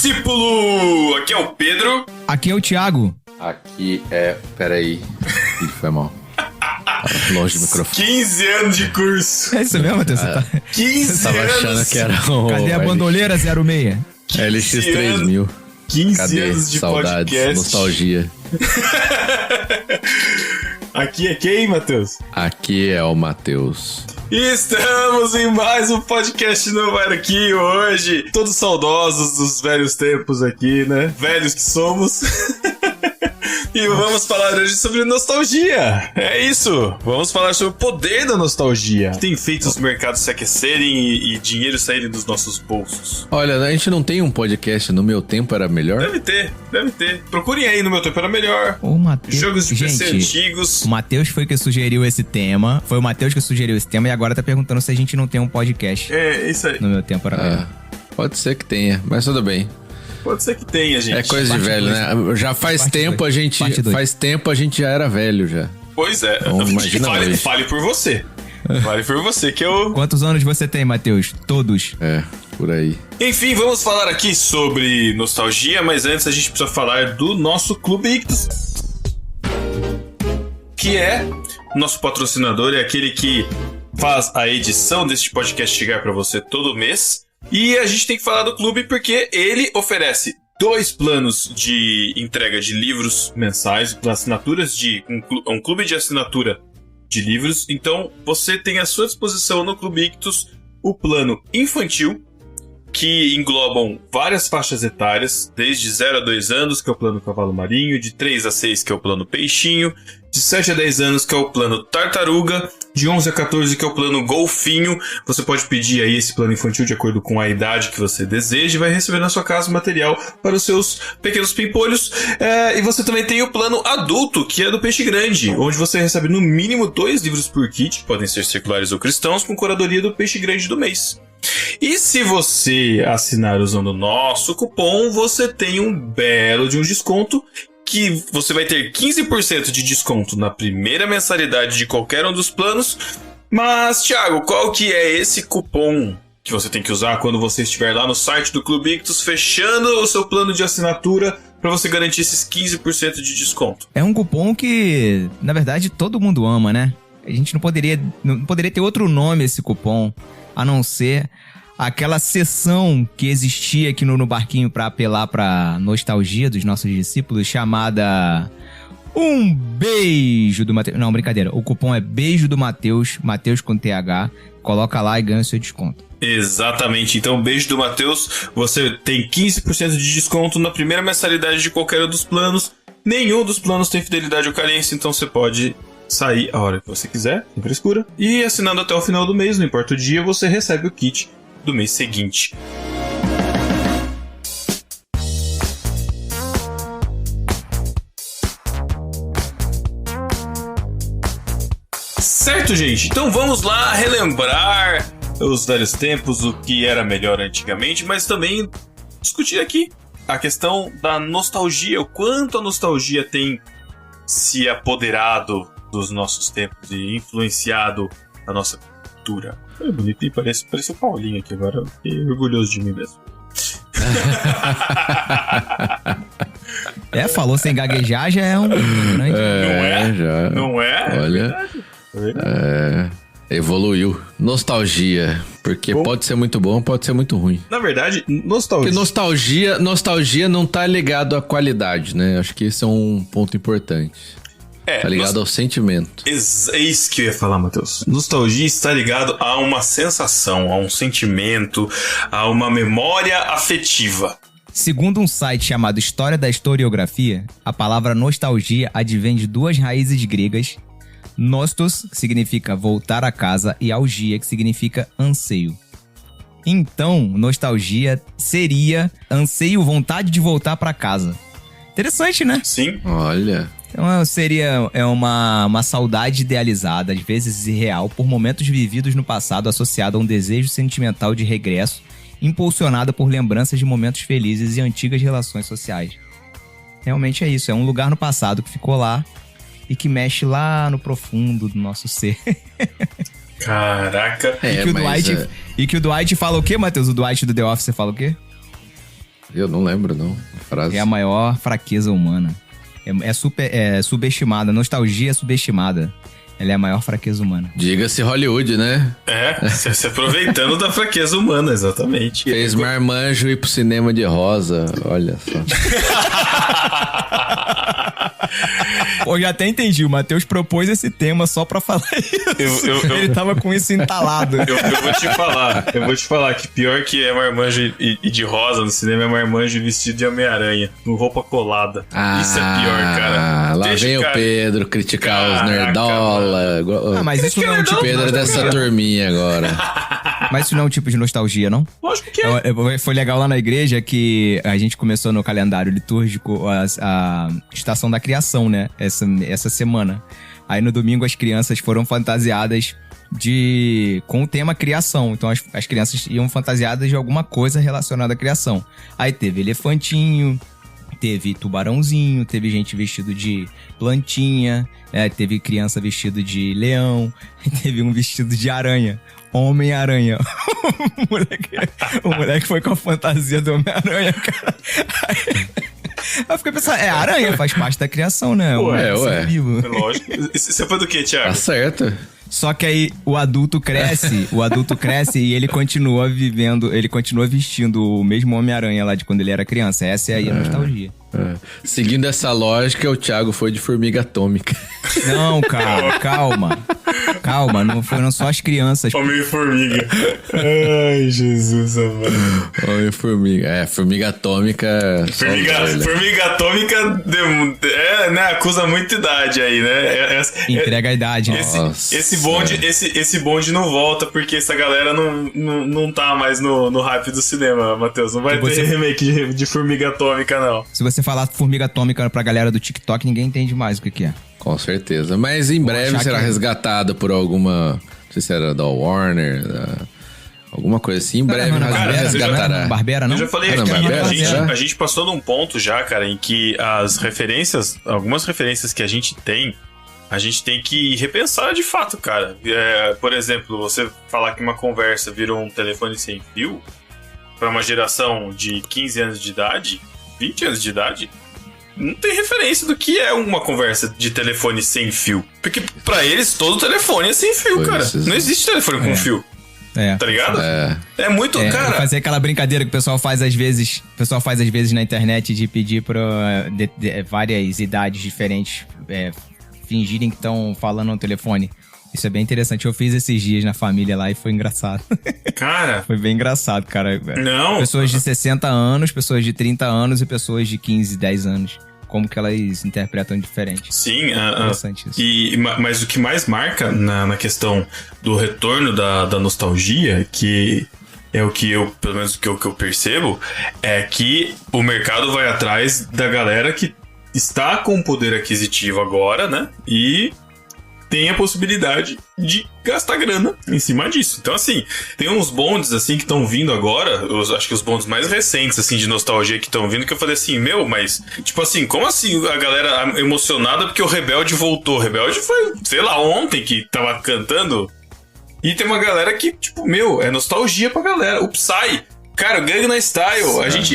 discípulo! Aqui é o Pedro. Aqui é o Thiago. Aqui é... Peraí. Ih, foi mal. Longe do microfone. 15 anos de curso. É isso mesmo, Matheus? 15 Tava anos. achando que era o... Cadê a bandoleira 06? LX3000. 15 Cadê? anos de Saudades, podcast. nostalgia. Aqui é quem, Matheus? Aqui é o Matheus. Estamos em mais um podcast novo aqui hoje. Todos saudosos dos velhos tempos aqui, né? Velhos que somos. E vamos falar hoje sobre nostalgia. É isso. Vamos falar sobre o poder da nostalgia, que tem feito os mercados se aquecerem e dinheiro saírem dos nossos bolsos. Olha, a gente não tem um podcast No Meu Tempo Era Melhor? Deve ter. Procurem aí, No Meu Tempo Era Melhor. O Matheus... Jogos de PC Gente, antigos. o Matheus foi que sugeriu esse tema. Foi o Matheus que sugeriu esse tema e agora tá perguntando se a gente não tem um podcast. É, isso aí. No meu tempo era melhor. Pode ser que tenha, mas tudo bem. Pode ser que tenha, gente. É coisa de Parte velho, dois. né? Já faz Parte tempo dois. a gente... Parte dois. Faz tempo a gente já era velho, já. Pois é. Então, imagina hoje. Fale por você. Fale por você, que eu... Quantos anos você tem, Matheus? Todos. É, por aí. Enfim, vamos falar aqui sobre nostalgia, mas antes a gente precisa falar do nosso Clube Ictus, que é nosso patrocinador, é aquele que faz a edição deste podcast chegar para você todo mês. E a gente tem que falar do clube porque ele oferece 2 planos de entrega de livros mensais, assinaturas de um clube de assinatura de livros. Então você tem à sua disposição no Clube Ictus o plano infantil, que englobam várias faixas etárias, desde 0 a 2 anos, que é o plano Cavalo Marinho, de 3 a 6, que é o plano Peixinho, de 7 a 10 anos, que é o plano Tartaruga, de 11 a 14, que é o plano Golfinho. Você pode pedir aí esse plano infantil de acordo com a idade que você deseja e vai receber na sua casa material para os seus pequenos pimpolhos. E você também tem o plano adulto, que é do Peixe Grande, onde você recebe no mínimo 2 livros por kit, que podem ser seculares ou cristãos, com curadoria do Peixe Grande do mês. E se você assinar usando o nosso cupom, você tem um belo de um desconto, que você vai ter 15% de desconto na primeira mensalidade de qualquer um dos planos. Mas, Thiago, qual que é esse cupom que você tem que usar quando você estiver lá no site do Clube Ictus, fechando o seu plano de assinatura, para você garantir esses 15% de desconto? É um cupom que, na verdade, todo mundo ama, né? A gente não poderia ter outro nome esse cupom, a não ser aquela sessão que existia aqui no barquinho pra apelar pra nostalgia dos nossos discípulos, chamada Um Beijo do Matheus. Não, brincadeira. O cupom é Beijo do Matheus, Matheus com TH. Coloca lá e ganha o seu desconto. Exatamente. Então, Beijo do Matheus, você tem 15% de desconto na primeira mensalidade de qualquer um dos planos. Nenhum dos planos tem fidelidade ou carência, então você pode sair a hora que você quiser, sem frescura. E assinando até o final do mês, não importa o dia, você recebe o kit do mês seguinte. Certo, gente? Então vamos lá relembrar os velhos tempos, o que era melhor antigamente, mas também discutir aqui a questão da nostalgia, o quanto a nostalgia tem se apoderado dos nossos tempos e influenciado a nossa cultura. É bonito, parece o Paulinho aqui agora. Eu fiquei orgulhoso de mim mesmo. Falou sem gaguejar já é um grande... Não é? Já. Não é? Olha, evoluiu. Nostalgia. Porque Bom, pode ser muito bom, pode ser muito ruim. Na verdade, nostalgia. Porque nostalgia não tá ligado à qualidade, né? Acho que esse é um ponto importante. Tá ligado ao sentimento. É isso que eu ia falar, Matheus. Nostalgia está ligado a uma sensação, a um sentimento, a uma memória afetiva. Segundo um site chamado História da Historiografia, a palavra nostalgia advém de 2 raízes gregas: nostos, que significa voltar a casa, e algia, que significa anseio. Então, nostalgia seria anseio, vontade de voltar para casa. Interessante, né? Sim. Olha... Então seria uma saudade idealizada, às vezes irreal, por momentos vividos no passado, associado a um desejo sentimental de regresso, impulsionada por lembranças de momentos felizes e antigas relações sociais. Realmente é isso, é um lugar no passado que ficou lá e que mexe lá no profundo do nosso ser. Caraca. E que o Dwight fala o quê, Matheus? O Dwight do The Office fala o quê? Eu não lembro, não. A frase. É a maior fraqueza humana. É subestimada. Nostalgia é subestimada. Ela é a maior fraqueza humana. Diga-se Hollywood, né? Se aproveitando da fraqueza humana, exatamente. Fez Marmanjo ir pro cinema de rosa, olha só. Eu já até entendi, o Matheus propôs esse tema só pra falar isso. Ele tava com isso entalado. Eu vou te falar que pior que é Marmanjo e de rosa no cinema é Marmanjo vestido de Homem-Aranha, com roupa colada. Isso é pior, cara. Lá vem o Pedro criticar os nerdola. Mas isso não é um tipo de Pedro dessa turminha agora. Mas isso não é um tipo de nostalgia, não? Lógico que é. Foi legal lá na igreja que a gente começou no calendário litúrgico a estação da criação, né? Essa semana. Aí no domingo as crianças foram fantasiadas com o tema criação. Então as crianças iam fantasiadas de alguma coisa relacionada à criação. Aí teve elefantinho, teve tubarãozinho, teve gente vestido de plantinha, teve criança vestido de leão, teve um vestido de aranha. Homem-Aranha. O moleque foi com a fantasia do Homem-Aranha, cara. Aí eu fiquei pensando, aranha faz parte da criação, né? Ué. Vivo. É lógico. Você foi do quê, Thiago? Tá certo. Só que aí o adulto cresce e ele continua vestindo o mesmo Homem-Aranha lá de quando ele era criança. Essa é aí a nostalgia. Seguindo essa lógica, o Thiago foi de Formiga Atômica. Não, calma. Calma, não foram só as crianças. Homem-Formiga. Ai, Jesus, amado. Homem-Formiga. Formiga Atômica. Formiga Atômica né, acusa muita idade aí, né? Entrega a idade. Esse bonde não volta porque essa galera não tá mais no hype do cinema, Matheus. Não vai ter remake de Formiga Atômica, não. Se você falar Formiga Atômica pra galera do TikTok, ninguém entende mais o que é. Com certeza. Mas em breve será resgatado por alguma... Não sei se era da Warner, alguma coisa assim. Em breve resgatará. Barbera, não? Eu já falei aqui, a gente passou num ponto já, cara, em que algumas referências que a gente tem que repensar de fato, cara. Por exemplo, você falar que uma conversa virou um telefone sem fio pra uma geração de 15 anos de idade, 20 anos de idade, não tem referência do que é uma conversa de telefone sem fio. Porque pra eles, todo telefone é sem fio, cara. Não existe telefone com fio. Tá ligado? É muito, cara... Fazer aquela brincadeira que o pessoal faz às vezes na internet de pedir pra várias idades diferentes fingirem que estão falando no telefone. Isso é bem interessante. Eu fiz esses dias na família lá e foi engraçado. Cara... Foi bem engraçado, cara. Não... Pessoas de 60 anos, pessoas de 30 anos e pessoas de 15, 10 anos. Como que elas interpretam diferente. Sim, interessante isso. Mas o que mais marca na questão do retorno da nostalgia, que é o que eu, pelo menos o que eu percebo, é que o mercado vai atrás da galera que está com poder aquisitivo agora, né? E tem a possibilidade de gastar grana em cima disso. Então, assim, tem uns bondes, assim, que estão vindo agora, acho que os bondes mais recentes, assim, de nostalgia que estão vindo, que eu falei assim, mas, tipo assim, como assim a galera emocionada porque o Rebelde voltou? O Rebelde foi, sei lá, ontem que tava cantando. E tem uma galera que, tipo, é nostalgia pra galera. O Psy... Cara, o Gangnam Style,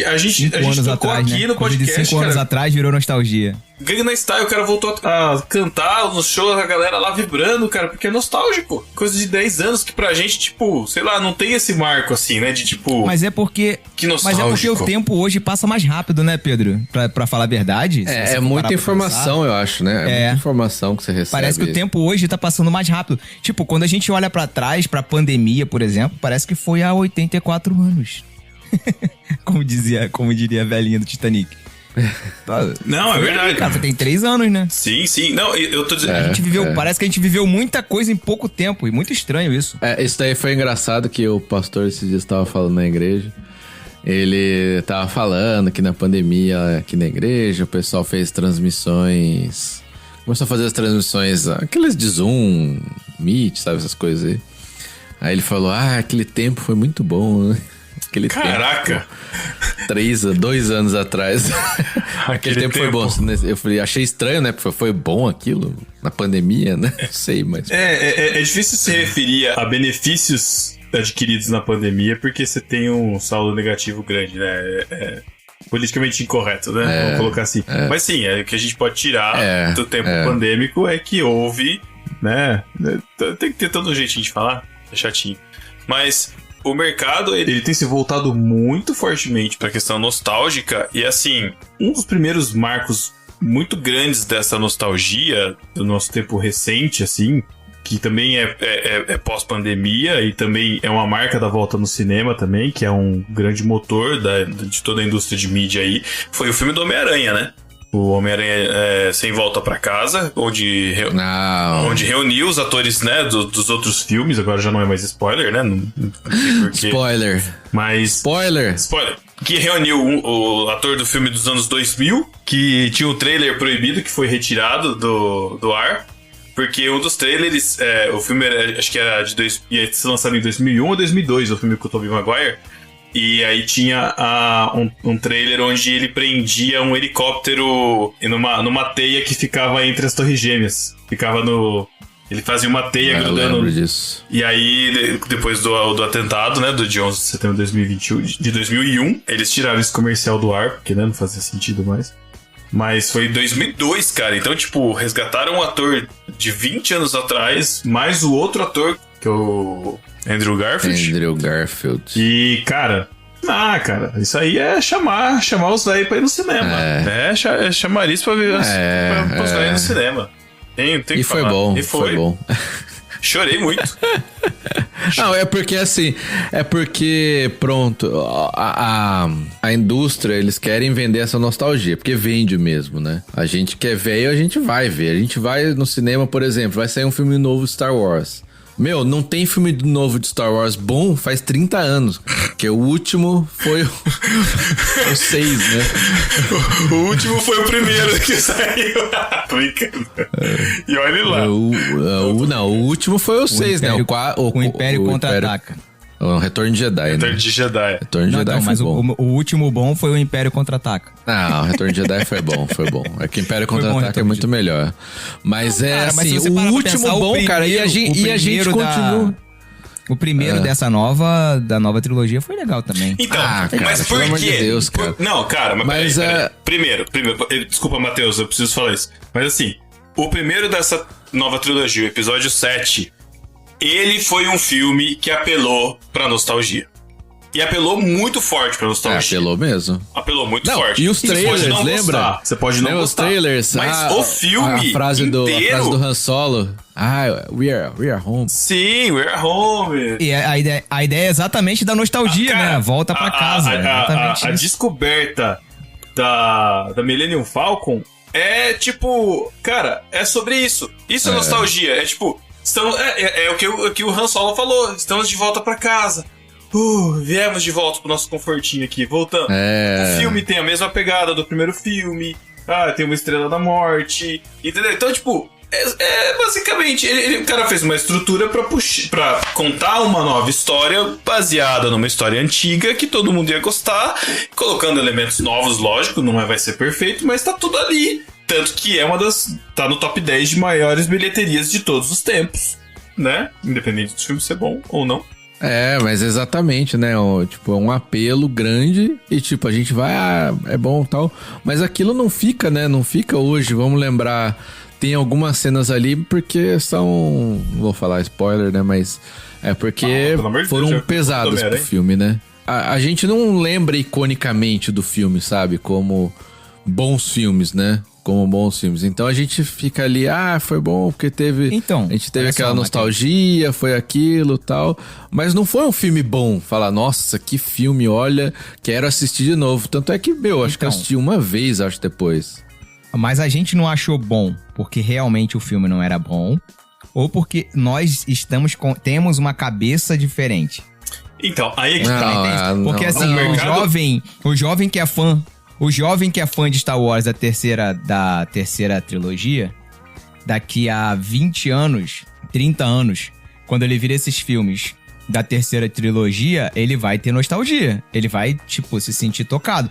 a gente tocou atrás, aqui né? no podcast, de 5 anos atrás virou nostalgia. Gangnam Style, o cara voltou a cantar nos shows, a galera lá vibrando, cara, porque é nostálgico. Coisa de 10 anos que pra gente, tipo, sei lá, não tem esse marco assim, né, de tipo... Mas é porque... Que nostálgico. Mas é porque o tempo hoje passa mais rápido, né, Pedro? Pra falar a verdade. É muita informação, eu acho, né? É muita informação que você recebe. Parece que o tempo hoje tá passando mais rápido. Tipo, quando a gente olha pra trás, pra pandemia, por exemplo, parece que foi há 84 anos. como diria a velhinha do Titanic. Não, é verdade. Cara, tem 3 anos, né? Sim. Não, eu tô dizendo... Parece que a gente viveu muita coisa em pouco tempo. E muito estranho isso. Isso daí foi engraçado que o pastor esses dias estava falando na igreja. Ele tava falando que na pandemia aqui na igreja o pessoal fez transmissões... Começou a fazer as transmissões, aqueles de Zoom, Meet, sabe, essas coisas aí. Aí ele falou, aquele tempo foi muito bom, né? Caraca! 2 anos atrás. Aquele tempo foi bom. Eu falei, achei estranho, né? Porque foi bom aquilo na pandemia, né? Não sei, mas... É difícil se referir a benefícios adquiridos na pandemia porque você tem um saldo negativo grande, né? politicamente incorreto, né? Vamos colocar assim. Mas sim, o que a gente pode tirar do tempo pandêmico é que houve, né? Tem que ter todo um jeitinho de falar, é chatinho. Mas o mercado, ele tem se voltado muito fortemente pra questão nostálgica. E assim, um dos primeiros marcos muito grandes dessa nostalgia do nosso tempo recente, assim, que também é pós-pandemia e também é uma marca da volta no cinema também, que é um grande motor de toda a indústria de mídia aí, foi o filme do Homem-Aranha, né? O Homem-Aranha Sem Volta Pra Casa, onde reuniu os atores, né, dos outros filmes. Agora já não é mais spoiler, né? Não sei porquê. Spoiler. Mas... Spoiler. Que reuniu o ator do filme dos anos 2000, que tinha um trailer proibido, que foi retirado do ar. Porque um dos trailers, o filme acho que era ia ser lançado em 2001 ou 2002, o filme com o Tobey Maguire. E aí tinha um trailer onde ele prendia um helicóptero numa teia que ficava entre as torres gêmeas. Ele fazia uma teia grudando. Eu lembro disso. E aí, depois do atentado, né, do de 11 de setembro de 2001, eles tiraram esse comercial do ar, porque, né, não fazia sentido mais. Mas foi em 2002, cara. Então, tipo, resgataram um ator de 20 anos atrás, mais o outro ator, que é o Andrew Garfield. E, cara, isso aí é chamar os velhos pra ir no cinema. É chamar isso pra ver os velhos no cinema. Tem que foi falar. Bom, e foi bom. Chorei muito. Não, é porque assim, pronto, a indústria, eles querem vender essa nostalgia, porque vende mesmo, né? A gente quer ver e a gente vai ver. A gente vai no cinema, por exemplo, vai sair um filme novo Star Wars. Meu, não tem filme novo de Star Wars bom faz 30 anos. Porque o último foi o 6, né? O último foi o primeiro que saiu. Brincando. E olha lá. O último foi o 6, né? O Império Contra-Ataca. O Retorno de Jedi, Retorno de Jedi. Retorno de Jedi foi bom. O último bom foi o Império Contra-Ataca. Não, o Retorno de Jedi foi bom. É que o Império Contra-Ataca é muito melhor. Mas assim, o último bom, cara, e a gente continua... O primeiro da nova trilogia foi legal também. Então, cara, mas por pelo quê? amor de Deus, cara. Não, cara, mas peraí. Primeiro, desculpa, Matheus, eu preciso falar isso. Mas assim, o primeiro dessa nova trilogia, o episódio 7... ele foi um filme que apelou pra nostalgia. E apelou muito forte pra nostalgia. Apelou mesmo. Apelou muito forte. E os trailers, lembra? Você pode não gostar. Os trailers. Mas o filme a frase do Han Solo. We are home. Sim, we are home. E a ideia é exatamente da nostalgia, né? Volta pra casa. A descoberta da Millennium Falcon é tipo... Cara, é sobre isso. Isso é nostalgia. É tipo... o que o Han Solo falou. Estamos de volta pra casa. Viemos de volta pro nosso confortinho aqui. Voltando. O filme tem a mesma pegada do primeiro filme. Tem uma Estrela da Morte. Entendeu? Então, tipo... basicamente... O cara fez uma estrutura pra contar uma nova história baseada numa história antiga que todo mundo ia gostar. Colocando elementos novos, lógico. Não vai ser perfeito, mas tá tudo ali. Tanto que tá no top 10 de maiores bilheterias de todos os tempos, né? Independente do filme ser bom ou não. Mas exatamente, né? Tipo, é um apelo grande e, tipo, a gente vai, é bom e tal. Mas aquilo não fica, né? Não fica hoje, vamos lembrar. Tem algumas cenas ali porque são... Não vou falar spoiler, né? Mas é porque foram pesadas pro filme, né? A gente não lembra iconicamente do filme, sabe? Como bons filmes, né? Como bons filmes. Então a gente fica ali, foi bom porque teve... Então, a gente teve aquela nostalgia, foi aquilo e tal. Mas não foi um filme bom. Falar, nossa, que filme, olha, quero assistir de novo. Tanto é que, acho que eu assisti uma vez, depois. Mas a gente não achou bom porque realmente o filme não era bom, ou porque nós temos uma cabeça diferente. Então, aí é que tá. Porque assim, o jovem que é fã... O jovem que é fã de Star Wars da terceira trilogia, daqui a 20 anos, 30 anos, quando ele vir esses filmes da terceira trilogia, ele vai ter nostalgia. Ele vai, tipo, se sentir tocado.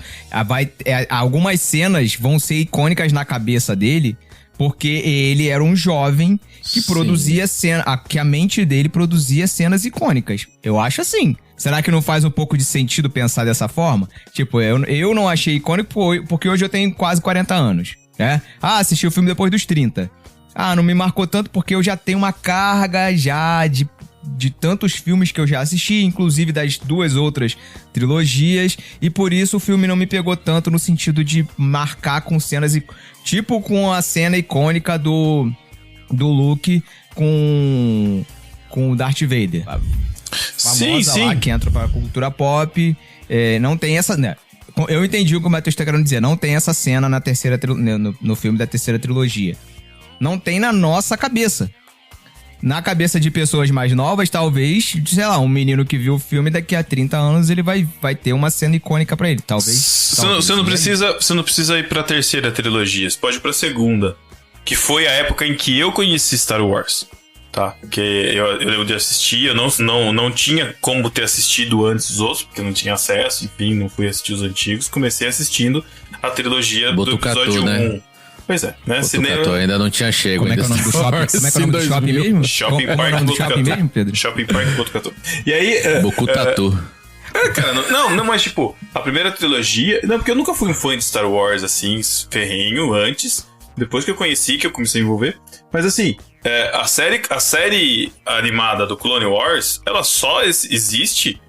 Algumas cenas vão ser icônicas na cabeça dele, porque ele era um jovem que produzia cenas... Que a mente dele produzia cenas icônicas. Eu acho assim. Será que não faz um pouco de sentido pensar dessa forma? Tipo, eu não achei icônico porque hoje eu tenho quase 40 anos, né? Assisti o filme depois dos 30. Não me marcou tanto porque eu já tenho uma carga já de tantos filmes que eu já assisti, inclusive das 2 outras trilogias, e por isso o filme não me pegou tanto no sentido de marcar com cenas, tipo com a cena icônica do Luke com o Darth Vader. Famosa sim. Lá, que entra pra cultura pop. Não tem essa... Né? Eu entendi o que o Matheus tá querendo dizer. Não tem essa cena na terceira no filme da terceira trilogia. Não tem na nossa cabeça. Na cabeça de pessoas mais novas, talvez, sei lá, um menino que viu o filme daqui a 30 anos, ele vai ter uma cena icônica pra ele. Talvez. Você não precisa ir pra terceira trilogia. Você pode ir pra segunda. Que foi a época em que eu conheci Star Wars. Tá? Porque eu lembro de assistir, eu não tinha como ter assistido antes dos outros, porque eu não tinha acesso, enfim, não fui assistir os antigos. Comecei assistindo a trilogia do episódio 1. Né? Pois é, né? Cinema... ainda não tinha chego. Como é que é o nome do shopping? Como é que é o nome do shopping mesmo? Shopping Park Botucatu. Shopping Park Botucatu. E aí... Botucatu. Cara, não, mas tipo, a primeira trilogia... Não, porque eu nunca fui um fã de Star Wars, assim, ferrenho, antes. Depois que eu conheci, que eu comecei a envolver. Mas assim, a série animada do Clone Wars, ela só existe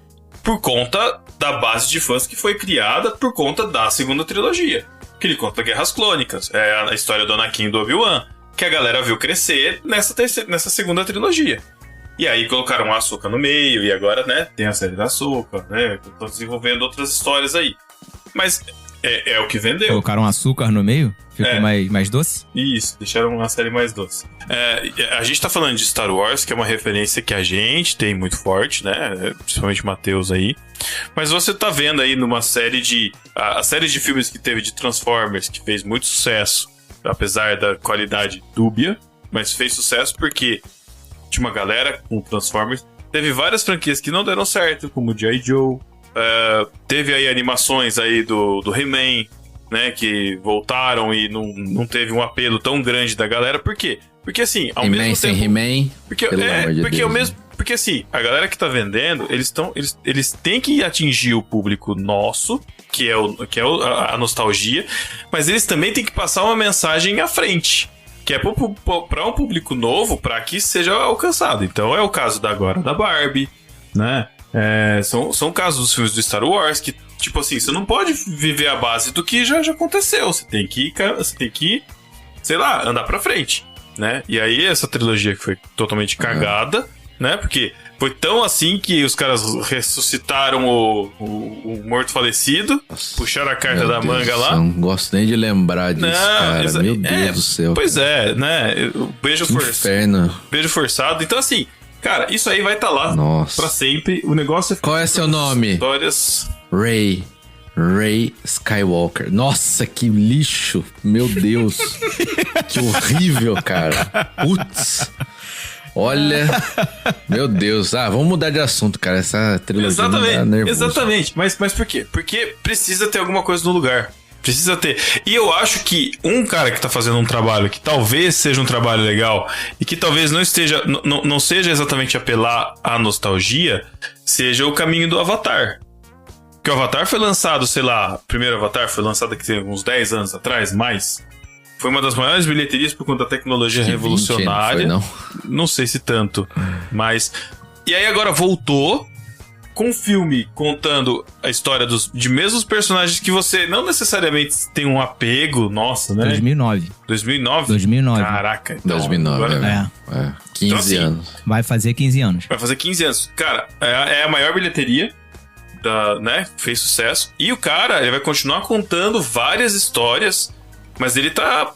por conta da base de fãs que foi criada por conta da segunda trilogia. Que ele conta Guerras Clônicas, a história do Anakin e do Obi-Wan, que a galera viu crescer nessa segunda trilogia. E aí colocaram a Ahsoka no meio, e agora, né, tem a série da Ahsoka, né, estão desenvolvendo outras histórias aí. Mas é o que vendeu. Colocaram açúcar no meio? Ficou mais doce? Isso, deixaram uma série mais doce. A gente tá falando de Star Wars, que é uma referência que a gente tem muito forte, né? Principalmente o Matheus aí. Mas você tá vendo aí numa série a série de filmes que teve de Transformers, que fez muito sucesso, apesar da qualidade dúbia, mas fez sucesso porque tinha uma galera com Transformers. Teve várias franquias que não deram certo, como G.I. Joe. Teve aí animações aí do He-Man, né, que voltaram e não teve um apelo tão grande da galera. Por quê? Porque assim, ao mesmo tempo... He-Man, porque assim, a galera que tá vendendo, eles têm que atingir o público nosso, que é a nostalgia, mas eles também têm que passar uma mensagem à frente, que é para um público novo, para que seja alcançado. Então é o caso da Barbie, né? São casos dos filmes do Star Wars que, tipo assim, você não pode viver a base do que já aconteceu. Você tem que, sei lá, andar pra frente, né? E aí essa trilogia que foi totalmente cagada, né? Porque foi tão assim que os caras ressuscitaram o morto falecido, puxaram a carta da manga lá. Não gosto nem de lembrar disso, cara. Meu Deus do céu. Pois é, né? Beijo inferno. Beijo forçado. Então assim, cara, isso aí vai estar lá pra sempre. O negócio é... Qual é seu nome? Histórias... Rey Skywalker. Nossa, que lixo. Meu Deus. Que horrível, cara. Putz. Olha. Meu Deus. Vamos mudar de assunto, cara. Essa trilogia me dá nervoso. Exatamente. Mas por quê? Porque precisa ter alguma coisa no lugar. Precisa ter. E eu acho que um cara que tá fazendo um trabalho que talvez seja um trabalho legal e que talvez não seja exatamente apelar à nostalgia, seja o caminho do Avatar. Porque o Avatar foi lançado, sei lá, o primeiro Avatar foi lançado aqui uns 10 anos atrás, mais. Foi uma das maiores bilheterias por conta da tecnologia revolucionária. 20, não sei se tanto, mas... E aí agora voltou com um filme contando a história de mesmos personagens que você não necessariamente tem um apego, nossa, né? 2009. 2009? Caraca. Então, 2009, agora... 15 então, assim, anos. Vai fazer 15 anos. Vai fazer 15 anos. Cara, é a maior bilheteria, né? Fez sucesso. E o cara, ele vai continuar contando várias histórias, mas ele tá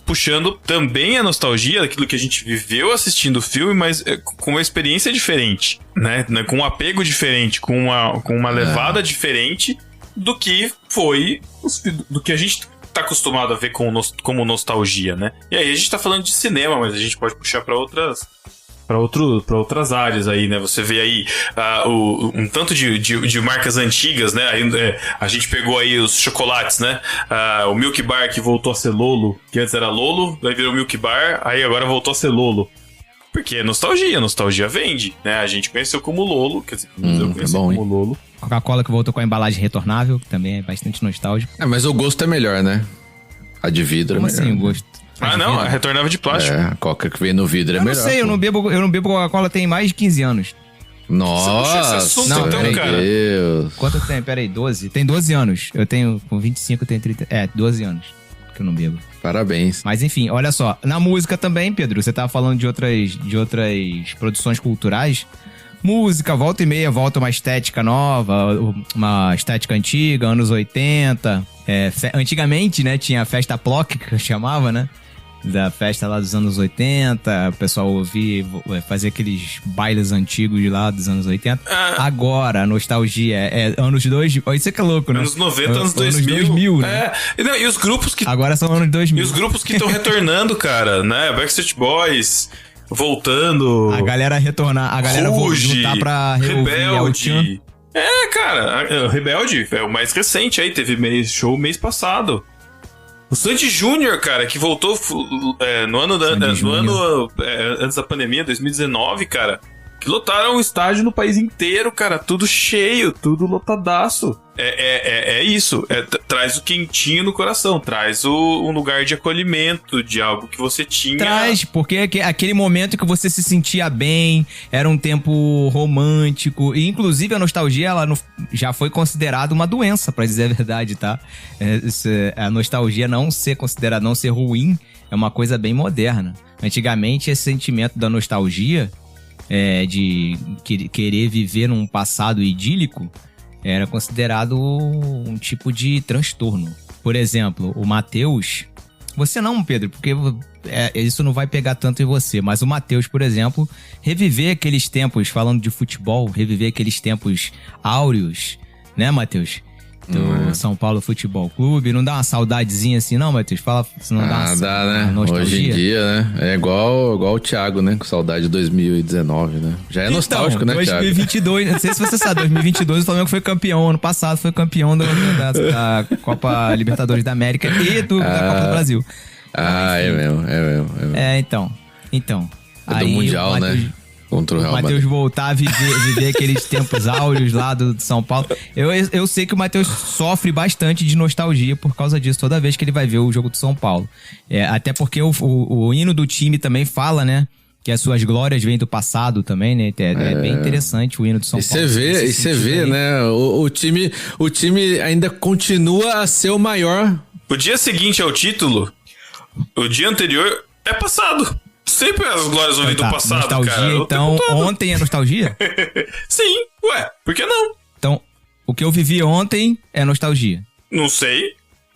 puxando também a nostalgia daquilo que a gente viveu assistindo o filme, mas com uma experiência diferente, né? Com um apego diferente, com uma levada diferente do que foi, do que a gente tá acostumado a ver como nostalgia, né? E aí a gente tá falando de cinema, mas a gente pode puxar pra outras áreas aí, né? Você vê aí um tanto de marcas antigas, né? Aí, a gente pegou aí os chocolates, né? O Milk Bar que voltou a ser Lolo, que antes era Lolo, aí virou Milk Bar, aí agora voltou a ser Lolo. Porque é nostalgia vende, né? A gente conheceu como Lolo, quer dizer, eu conheci bom, como Lolo. Coca-Cola que voltou com a embalagem retornável, que também é bastante nostálgico. Mas o gosto é melhor, né? A de vidro Como é melhor. assim o gosto? Ah, não, a retornável de plástico. A Coca que vem no vidro é Eu não melhor. sei, eu não bebo Coca-Cola tem mais de 15 anos. Nossa, Esse assunto, não, então, peraí. cara. Deus. Quanto tem? Peraí, 12? Tem 12 anos. Eu tenho, com 25, eu tenho 30... 12 anos que eu não bebo. Parabéns. Mas enfim, olha só. Na música também, Pedro, você tava falando de outras produções culturais. Música, volta e meia, volta uma estética nova, uma estética antiga, anos 80. Antigamente, né, tinha a festa Plock, que eu chamava, né? Da festa lá dos anos 80, o pessoal ouvia, fazia aqueles bailes antigos de lá dos anos 80. Agora, a nostalgia é anos 2000, isso é que é louco, né? Anos 90, anos 2000. 2000, né? E os grupos que... Agora são anos 2000. E os grupos que estão retornando, cara, né? Backstreet Boys, voltando... A galera retornar, a galera voltar pra reouvir Rebelde. Cara, o Rebelde é o mais recente aí, teve show mês passado. O Sandy Júnior, cara, que voltou no ano antes da pandemia, 2019, cara, que lotaram o estádio no país inteiro, cara, tudo cheio, tudo lotadaço. É isso, traz o quentinho no coração, traz um lugar de acolhimento, de algo que você tinha... Traz, porque aquele momento que você se sentia bem, era um tempo romântico, e inclusive a nostalgia, ela já foi considerada uma doença, pra dizer a verdade, tá? A nostalgia não ser considerada, não ser ruim, é uma coisa bem moderna. Antigamente, esse sentimento da nostalgia, de querer viver num passado idílico, era considerado um tipo de transtorno. Por exemplo, o Matheus... Você não, Pedro, porque isso não vai pegar tanto em você. Mas o Matheus, por exemplo, reviver aqueles tempos, falando de futebol, reviver aqueles tempos áureos, né, Matheus? Do São Paulo Futebol Clube. Não dá uma saudadezinha assim, não, Matheus? Fala, se não dá né? nostalgia. Hoje em dia, né? É igual o Thiago, né? Com saudade de 2019, né? Já é nostálgico, né, 2022, Thiago? não sei se você sabe, 2022 o Flamengo foi campeão. Ano passado foi campeão da Copa Libertadores da América e da Copa do Brasil. É mesmo. Então. É do Mundial, né? Contra o Real Madrid. Matheus voltar a viver aqueles tempos áureos lá do São Paulo. Eu sei que o Matheus sofre bastante de nostalgia por causa disso, toda vez que ele vai ver o jogo do São Paulo. Até porque o hino do time também fala, né? Que as suas glórias vêm do passado também, né? É bem interessante o hino do São Paulo. E você vê, né? O time ainda continua a ser o maior. O dia seguinte ao título, o dia anterior é passado. Sempre as glórias vão vir do passado, nostalgia, cara. Então, ontem é nostalgia? Sim, por que não? Então, o que eu vivi ontem é nostalgia. Não sei.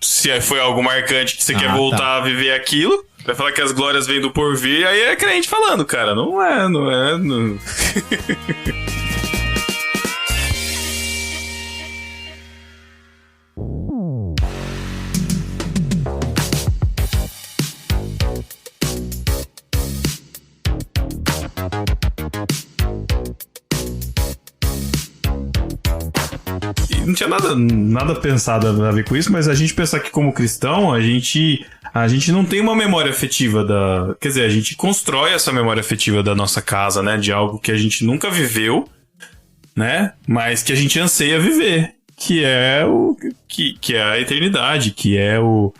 Se foi algo marcante que você quer voltar a viver aquilo, vai falar que as glórias vêm do porvir, aí é crente falando, cara. Não é. Não tinha nada pensado a ver com isso, mas a gente pensar que como cristão, a gente não tem uma memória afetiva quer dizer, a gente constrói essa memória afetiva da nossa casa, né? De algo que a gente nunca viveu, né? Mas que a gente anseia viver, que é a eternidade, que é o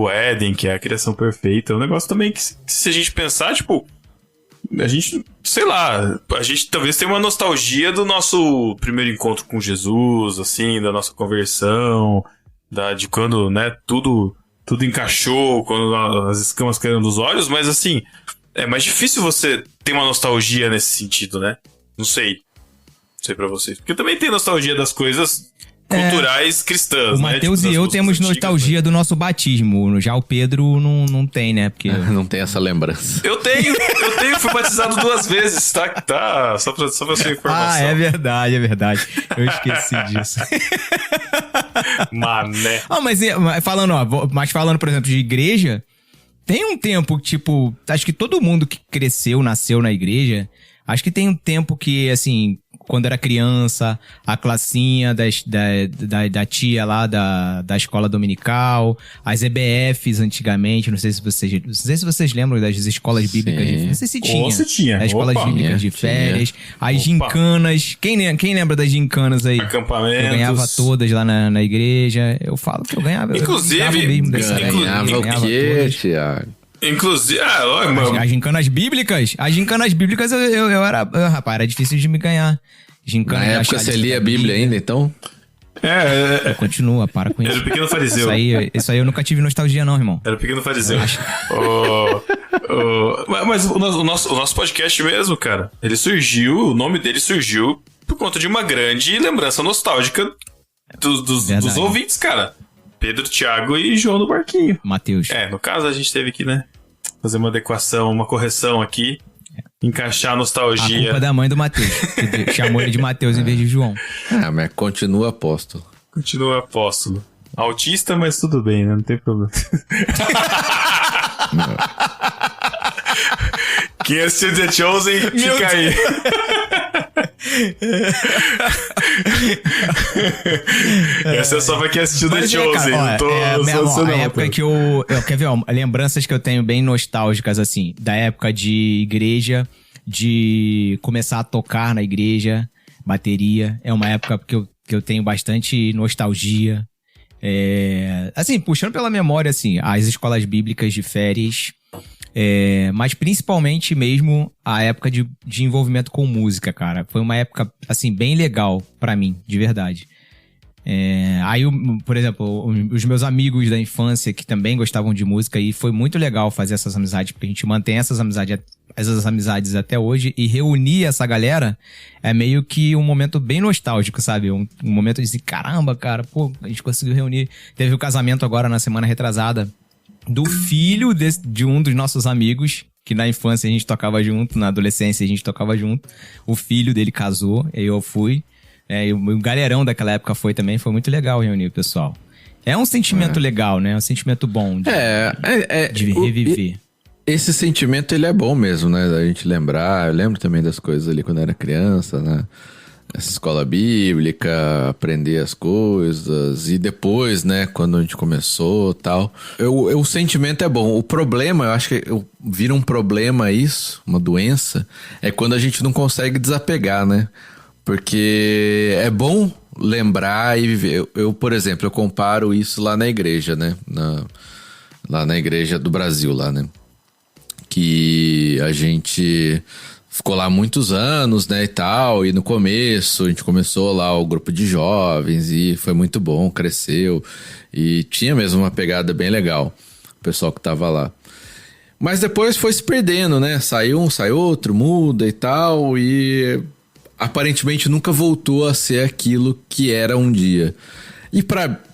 Éden, que é a criação perfeita. É um negócio também que se a gente pensar, tipo... A gente, sei lá, a gente talvez tenha uma nostalgia do nosso primeiro encontro com Jesus, assim, da nossa conversão, de quando, né, tudo encaixou, quando as escamas caíram dos olhos, mas assim, é mais difícil você ter uma nostalgia nesse sentido, né? Não sei pra vocês. Porque também tem nostalgia das coisas culturais cristãs, o né? Matheus e eu temos nostalgia do nosso batismo. Já o Pedro não tem, né? Porque... Não tem essa lembrança. Eu tenho, fui batizado 2 vezes, tá? Só pra sua informação. É verdade. Eu esqueci disso. Mané. Mas falando, por exemplo, de igreja, tem um tempo, tipo, acho que todo mundo que nasceu na igreja, acho que tem um tempo que, assim, quando era criança, a classinha da tia lá da escola dominical, as EBFs antigamente, não sei se vocês lembram das escolas bíblicas de férias. Não sei se tinha. Ou se tinha. As escolas bíblicas de férias, as gincanas. Quem lembra das gincanas aí? Acampamentos. Eu ganhava todas lá na igreja. Eu falo que eu ganhava. Inclusive, ganhava o quê, Thiago? Inclusive, as gincanas bíblicas, eu era, rapaz, era difícil de me ganhar. Na época você lia a Bíblia ainda, então? Continua, para com isso. Era o pequeno fariseu. Isso aí eu nunca tive nostalgia não, irmão. Era o pequeno fariseu. Mas o nosso podcast mesmo, cara, o nome dele surgiu por conta de uma grande lembrança nostálgica dos ouvintes, cara. Pedro, Thiago e João do Barquinho. Matheus. No caso a gente teve que, né, fazer uma adequação, uma correção aqui, encaixar a nostalgia. A culpa da mãe do Matheus, que chamou ele de Matheus em vez de João. Mas continua apóstolo. Continua apóstolo. Autista, mas tudo bem, né? Não tem problema. Quem assistiu The Chosen, fica aí. Essa é só pra quem assistiu The Chosen. A época que eu quer ver, lembranças que eu tenho bem nostálgicas, assim, da época de igreja, de começar a tocar na igreja, bateria. É uma época que eu tenho bastante nostalgia. Assim, puxando pela memória, assim, as escolas bíblicas de férias. Mas principalmente mesmo a época de envolvimento com música, cara. Foi uma época, assim, bem legal pra mim, de verdade. Aí, por exemplo, os meus amigos da infância que também gostavam de música, e foi muito legal fazer essas amizades, porque a gente mantém essas amizades até hoje, e reunir essa galera é meio que um momento bem nostálgico, sabe? Um momento de dizer, caramba, cara, pô, a gente conseguiu reunir. Teve o casamento agora na semana retrasada do filho de um dos nossos amigos, que na infância a gente tocava junto, na adolescência a gente tocava junto. O filho dele casou, e eu fui. E o galerão daquela época foi também, foi muito legal reunir o pessoal. É um sentimento legal, né? É um sentimento bom de reviver. Esse sentimento, ele é bom mesmo, né? Da gente lembrar. Eu lembro também das coisas ali quando eu era criança, né? Essa escola bíblica, aprender as coisas. E depois, né? Quando a gente começou e tal. O sentimento é bom. O problema, eu acho que vira um problema isso, uma doença, é quando a gente não consegue desapegar, né? Porque é bom lembrar e viver. Eu, por exemplo, eu comparo isso lá na igreja, né? Lá na igreja do Brasil, lá, né? Que a gente ficou lá muitos anos, né, e tal. E no começo, a gente começou lá o grupo de jovens e foi muito bom, cresceu. E tinha mesmo uma pegada bem legal, o pessoal que tava lá. Mas depois foi se perdendo, né? Sai um, sai outro, muda e tal. E aparentemente nunca voltou a ser aquilo que era um dia. E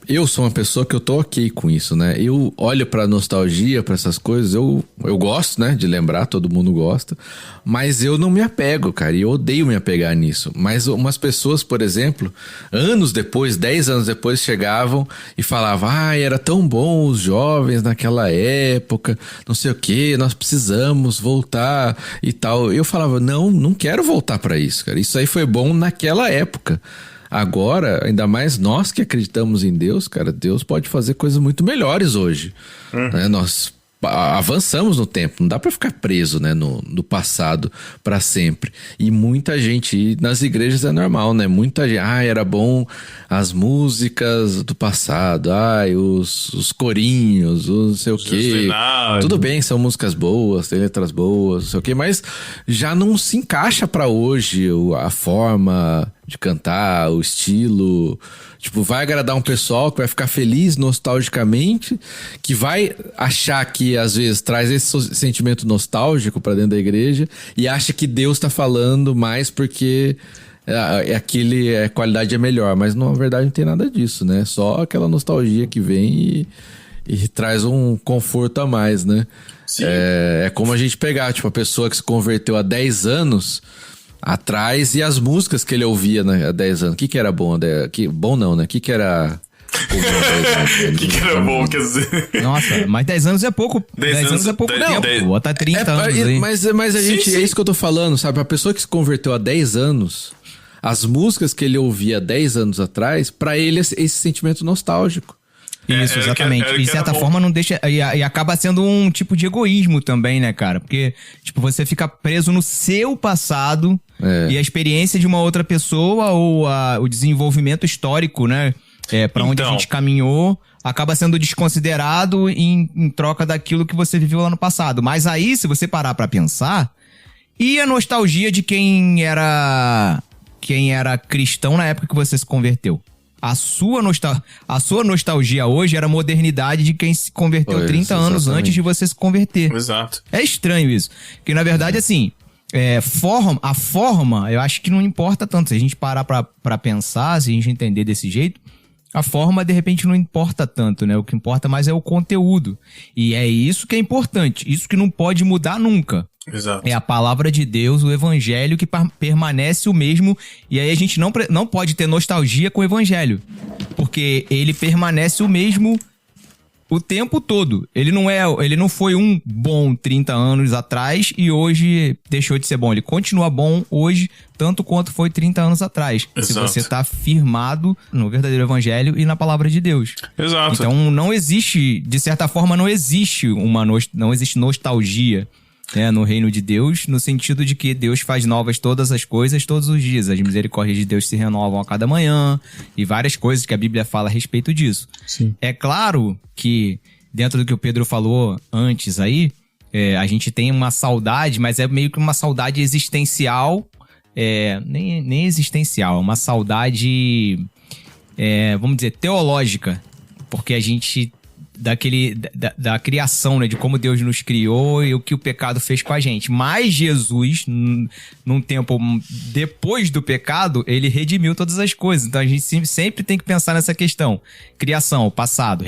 eu sou uma pessoa que eu tô ok com isso, né? Eu olho pra nostalgia, pra essas coisas, eu gosto, né? De lembrar, todo mundo gosta. Mas eu não me apego, cara. E eu odeio me apegar nisso. Mas umas pessoas, por exemplo, anos depois, 10 anos depois, chegavam e falavam: era tão bom os jovens naquela época, não sei o quê, nós precisamos voltar e tal. Eu falava: não quero voltar pra isso, cara. Isso aí foi bom naquela época. Agora, ainda mais nós que acreditamos em Deus, cara, Deus pode fazer coisas muito melhores hoje. Né? Nós avançamos no tempo, não dá pra ficar preso, né, no passado pra sempre. E muita gente, e nas igrejas é normal, né? Muita gente, era bom as músicas do passado, os corinhos, não sei o quê. Tudo bem, são músicas boas, tem letras boas, não sei o quê, mas já não se encaixa pra hoje a forma de cantar, o estilo. Tipo, vai agradar um pessoal que vai ficar feliz nostalgicamente, que vai achar que às vezes traz esse sentimento nostálgico pra dentro da igreja e acha que Deus tá falando mais porque a qualidade é melhor, mas na verdade não tem nada disso, né? Só aquela nostalgia que vem e traz um conforto a mais, né? Sim. É como a gente pegar, tipo, a pessoa que se converteu há 10 anos atrás e as músicas que ele ouvia, né, há 10 anos. O que era bom? Bom não, né? O que era... O que era bom, quer dizer... Nossa, mas 10 anos é pouco. 10 anos é pouco tempo. Bota 30 anos aí. Mas a gente... É isso que eu tô falando, sabe? A pessoa que se converteu há 10 anos... as músicas que ele ouvia 10 anos atrás, pra ele esse sentimento nostálgico. Isso, exatamente. E de certa forma não deixa... E acaba sendo um tipo de egoísmo também, né, cara? Porque, tipo, você fica preso no seu passado e a experiência de uma outra pessoa ou o desenvolvimento histórico, né? Pra onde a gente caminhou, acaba sendo desconsiderado em troca daquilo que você viveu lá no passado. Mas aí, se você parar pra pensar, e a nostalgia de quem era cristão na época que você se converteu? A sua nostalgia hoje era a modernidade de quem se converteu 30 anos antes de você se converter. Exato. É estranho isso. Porque, na verdade, assim, a forma, eu acho que não importa tanto. Se a gente parar pra pensar, se a gente entender desse jeito, a forma, de repente, não importa tanto, né? O que importa mais é o conteúdo. E é isso que é importante. Isso que não pode mudar nunca. Exato. É a palavra de Deus, o evangelho que permanece o mesmo. E aí a gente não pode ter nostalgia com o evangelho. Porque ele permanece o mesmo o tempo todo. Ele não foi um bom 30 anos atrás e hoje deixou de ser bom. Ele continua bom hoje, tanto quanto foi 30 anos atrás. Exato. Se você está firmado no verdadeiro evangelho e na palavra de Deus. Exato. Então não existe, de certa forma, não existe nostalgia, né, no reino de Deus, no sentido de que Deus faz novas todas as coisas todos os dias. As misericórdias de Deus se renovam a cada manhã e várias coisas que a Bíblia fala a respeito disso. Sim. É claro que, dentro do que o Pedro falou antes aí, a gente tem uma saudade, mas é meio que uma saudade existencial, nem existencial, é uma saudade, vamos dizer, teológica, porque a gente... da criação, né? De como Deus nos criou e o que o pecado fez com a gente. Mas Jesus, num tempo depois do pecado, ele redimiu todas as coisas. Então a gente sempre tem que pensar nessa questão. Criação, passado.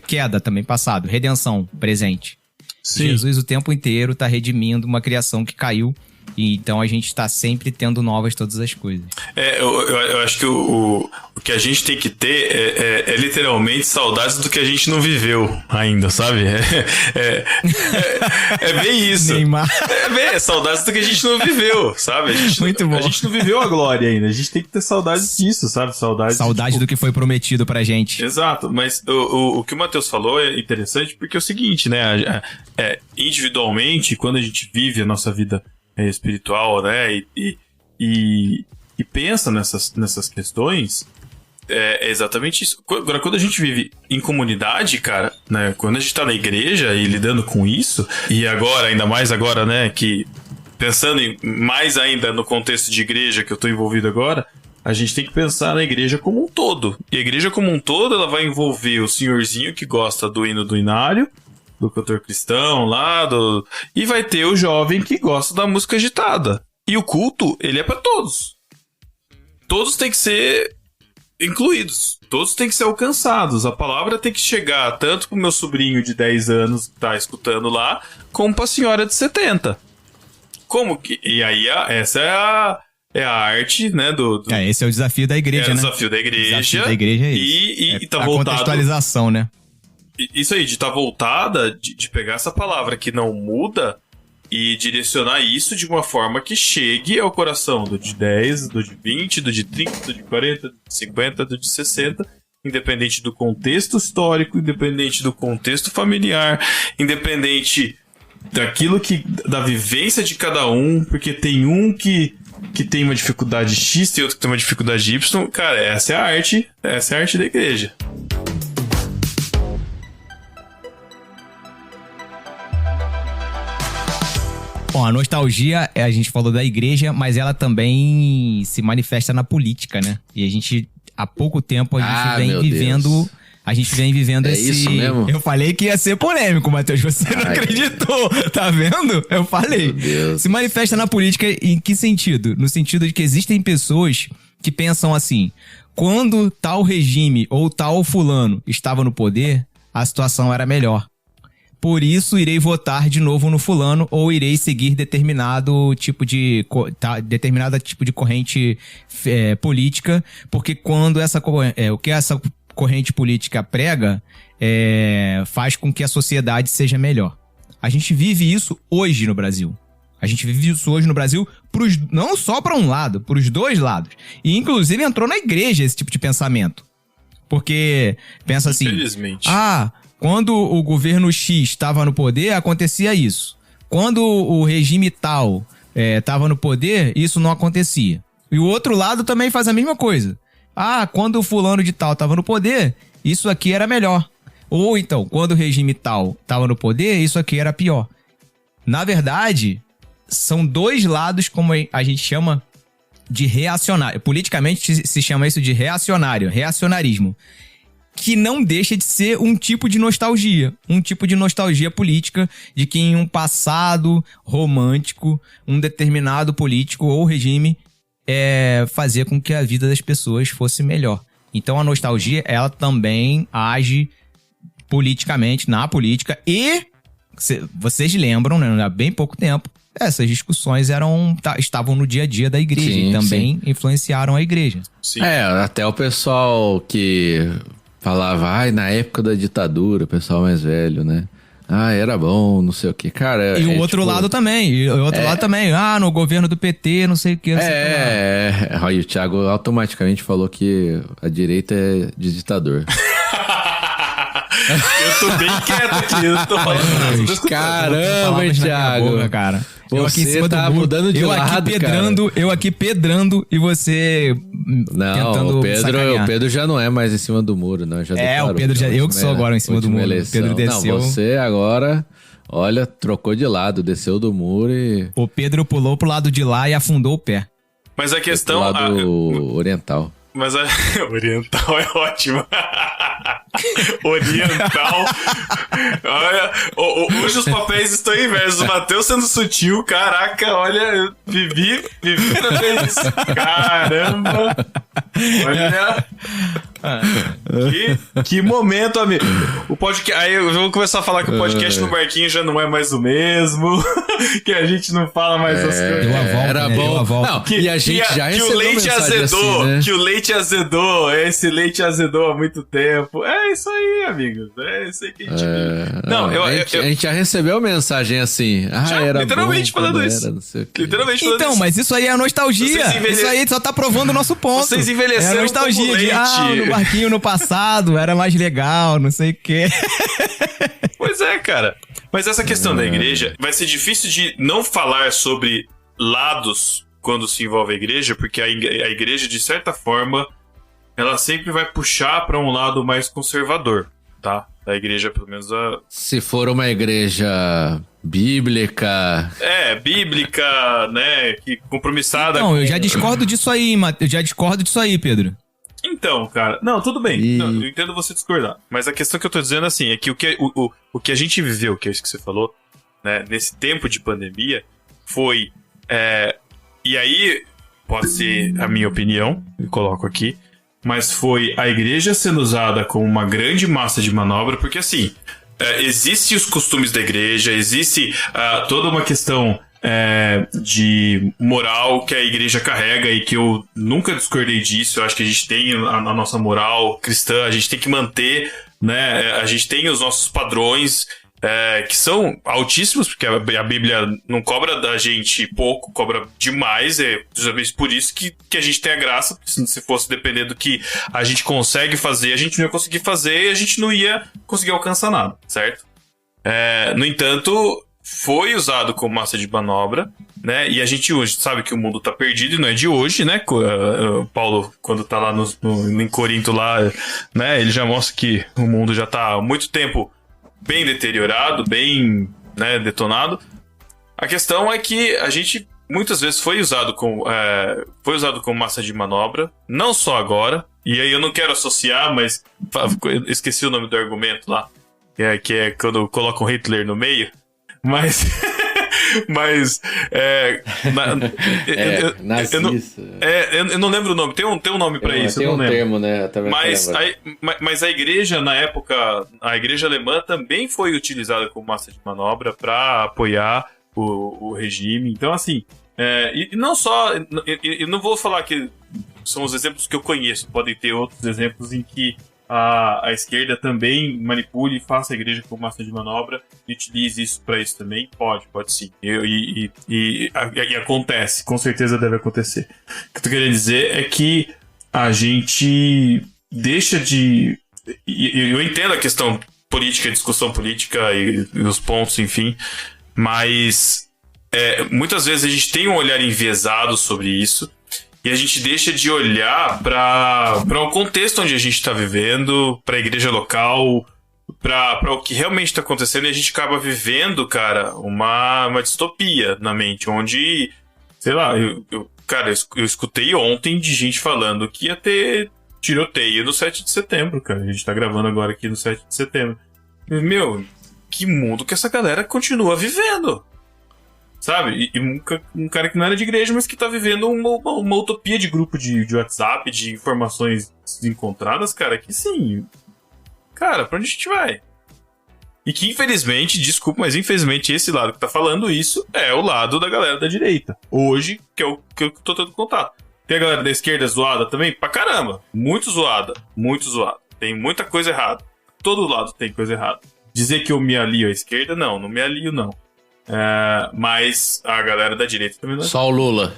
Queda também, passado. Redenção, presente. Sim. Jesus o tempo inteiro está redimindo uma criação que caiu. E então a gente está sempre tendo novas todas as coisas. Eu acho que o que a gente tem que ter é literalmente saudades do que a gente não viveu ainda, sabe? É bem isso. Neymar. Saudades do que a gente não viveu, sabe? Muito bom. A gente não viveu a glória ainda. A gente tem que ter saudades disso, sabe? Saudade do que foi prometido pra gente. Exato, mas o que o Matheus falou é interessante porque é o seguinte, né? Individualmente, quando a gente vive a nossa vida espiritual, né, e pensa nessas questões, é exatamente isso. Agora, quando a gente vive em comunidade, cara, né, quando a gente tá na igreja e lidando com isso, e agora, ainda mais agora, né, que pensando mais ainda no contexto de igreja que eu tô envolvido agora, a gente tem que pensar na igreja como um todo. E a igreja como um todo, ela vai envolver o senhorzinho que gosta do hino do inário, do cantor cristão lá, e vai ter o jovem que gosta da música agitada. E o culto, ele é pra todos. Todos têm que ser incluídos. Todos têm que ser alcançados. A palavra tem que chegar tanto pro meu sobrinho de 10 anos que tá escutando lá, como pra senhora de 70. Como que... E aí, essa é a arte, né, esse é o desafio da igreja, né? É o desafio da igreja. O desafio da igreja é isso. E tá a voltado... contextualização, né? Isso aí, de estar voltada, de pegar essa palavra que não muda e direcionar isso de uma forma que chegue ao coração do de 10, do de 20, do de 30, do de 40, do de 50, do de 60, independente do contexto histórico, independente do contexto familiar, independente da vivência de cada um, porque tem um que tem uma dificuldade X e outro que tem uma dificuldade Y. Cara, essa é a arte da igreja. Bom, a nostalgia, a gente falou da igreja, mas ela também se manifesta na política, né? E a gente, há pouco tempo, a gente vem vivendo esse... Isso mesmo? Eu falei que ia ser polêmico, Matheus, você não acreditou, tá vendo? Eu falei. Se manifesta na política em que sentido? No sentido de que existem pessoas que pensam assim, quando tal regime ou tal fulano estava no poder, a situação era melhor. Por isso, irei votar de novo no fulano ou irei seguir determinado tipo de corrente política, porque quando o que essa corrente política prega faz com que a sociedade seja melhor. A gente vive isso hoje no Brasil. A gente vive isso hoje no Brasil não só para um lado, para os dois lados. E inclusive entrou na igreja esse tipo de pensamento. Porque pensa assim, infelizmente. Quando o governo X estava no poder, acontecia isso. Quando o regime tal estava no poder, isso não acontecia. E o outro lado também faz a mesma coisa. Quando o fulano de tal estava no poder, isso aqui era melhor. Ou então, quando o regime tal estava no poder, isso aqui era pior. Na verdade, são dois lados, como a gente chama de reacionário. Politicamente se chama isso de reacionarismo. Que não deixa de ser um tipo de nostalgia política de que em um passado romântico, um determinado político ou regime fazia com que a vida das pessoas fosse melhor. Então a nostalgia, ela também age politicamente, na política, e vocês lembram, né, há bem pouco tempo, essas discussões estavam no dia a dia da igreja, sim, e também influenciaram a igreja. Sim. Até o pessoal que falava, na época da ditadura, o pessoal mais velho, né? Era bom, não sei o que. Cara, e o outro lado também. No governo do PT, não sei o que. Aí o Thiago automaticamente falou que a direita é de ditador. Eu tô bem quieto aqui, eu não tô falando nada. Caramba, Thiago. Boca, cara. Você tá mudando de lado, Eu aqui pedrando e você tentando o Pedro já não é mais em cima do muro, não. Já declarou, o Pedro já... Eu que sou agora em cima do muro. O Pedro desceu... Não, você agora, olha, trocou de lado, desceu do muro e... O Pedro pulou pro lado de lá e afundou o pé. Mas a questão... Pro lado oriental. Mas oriental é ótimo. Oriental. Olha, hoje os papéis estão inversos. O Matheus sendo sutil, caraca, olha, eu vivi pra ver isso. Caramba. Olha. Que momento, amigo. O podcast. Aí eu vou começar a falar que o podcast no barquinho já não é mais o mesmo. Que a gente não fala mais as coisas. Deu a volta, era bom. Não, e a gente já recebeu que o leite azedou. Assim, né? Que o leite azedou. Esse leite azedou há muito tempo. É isso aí, amigos. É isso aí que a gente vive. Não, a gente já recebeu mensagem assim. Era literalmente bom, falando isso. Literalmente falando então, isso. Mas isso aí é a nostalgia. Isso aí só tá provando o nosso ponto. Vocês envelheceram a nostalgia como leite. No barquinho no passado era mais legal, não sei o quê. Pois é, cara. Mas essa questão da igreja, vai ser difícil de não falar sobre lados quando se envolve a igreja, porque a igreja, de certa forma, ela sempre vai puxar para um lado mais conservador, tá? Da igreja, pelo menos Se for uma igreja bíblica... bíblica, né? Que compromissada... Não, eu já discordo disso aí, Pedro. Então, cara... Não, tudo bem. Não, eu entendo você discordar. Mas a questão que eu tô dizendo, assim, é que o que a gente viveu, que é isso que você falou, né? Nesse tempo de pandemia, foi... E aí, pode ser a minha opinião, eu coloco aqui, mas foi a igreja sendo usada como uma grande massa de manobra, porque assim, existem os costumes da igreja, existe toda uma questão de moral que a igreja carrega e que eu nunca discordei disso. Eu acho que a gente tem a nossa moral cristã, a gente tem que manter, né? A gente tem os nossos padrões, que são altíssimos, porque a Bíblia não cobra da gente pouco, cobra demais. É justamente por isso que a gente tem a graça, porque se fosse depender do que a gente consegue fazer, a gente não ia conseguir fazer e a gente não ia conseguir alcançar nada, certo? No entanto, foi usado como massa de manobra, né? E a gente hoje sabe que o mundo tá perdido e não é de hoje, né? Paulo, quando tá lá em Corinto, lá, né? Ele já mostra que o mundo já tá há muito tempo bem deteriorado, bem, né, detonado. A questão é que a gente muitas vezes foi usado como massa de manobra, não só agora, e aí eu não quero associar, mas esqueci o nome do argumento lá, que é quando colocam Hitler no meio, mas... eu não lembro o nome. Tem um nome pra isso. Tem um termo, né? Mas a igreja, na época, a igreja alemã também foi utilizada como massa de manobra pra apoiar o regime. Então, assim, e não só... Eu não vou falar que são os exemplos que eu conheço. Podem ter outros exemplos em que a esquerda também manipule e faça a igreja como massa de manobra e utilize isso para isso também? Pode sim. E acontece, com certeza deve acontecer. O que eu tô querendo dizer é que a gente deixa de... Eu entendo a questão política, a discussão política e os pontos, enfim, mas muitas vezes a gente tem um olhar enviesado sobre isso. E a gente deixa de olhar para o contexto onde a gente está vivendo, para a igreja local, para o que realmente está acontecendo, e a gente acaba vivendo, cara, uma distopia na mente, onde, sei lá, eu escutei ontem de gente falando que ia ter tiroteio no 7 de setembro, cara. A gente tá gravando agora aqui no 7 de setembro. Meu, que mundo que essa galera continua vivendo? Sabe? E um cara que não era de igreja, mas que tá vivendo uma utopia de grupo de WhatsApp, de informações encontradas, cara, que sim. Cara, pra onde a gente vai? E que infelizmente, desculpa, mas infelizmente esse lado que tá falando isso é o lado da galera da direita. Hoje, que é o que eu tô tendo contato. Tem a galera da esquerda zoada também? Pra caramba. Muito zoada. Tem muita coisa errada. Todo lado tem coisa errada. Dizer que eu me alio à esquerda, não me alio, não. Mas a galera da direita também não é. Só o Lula.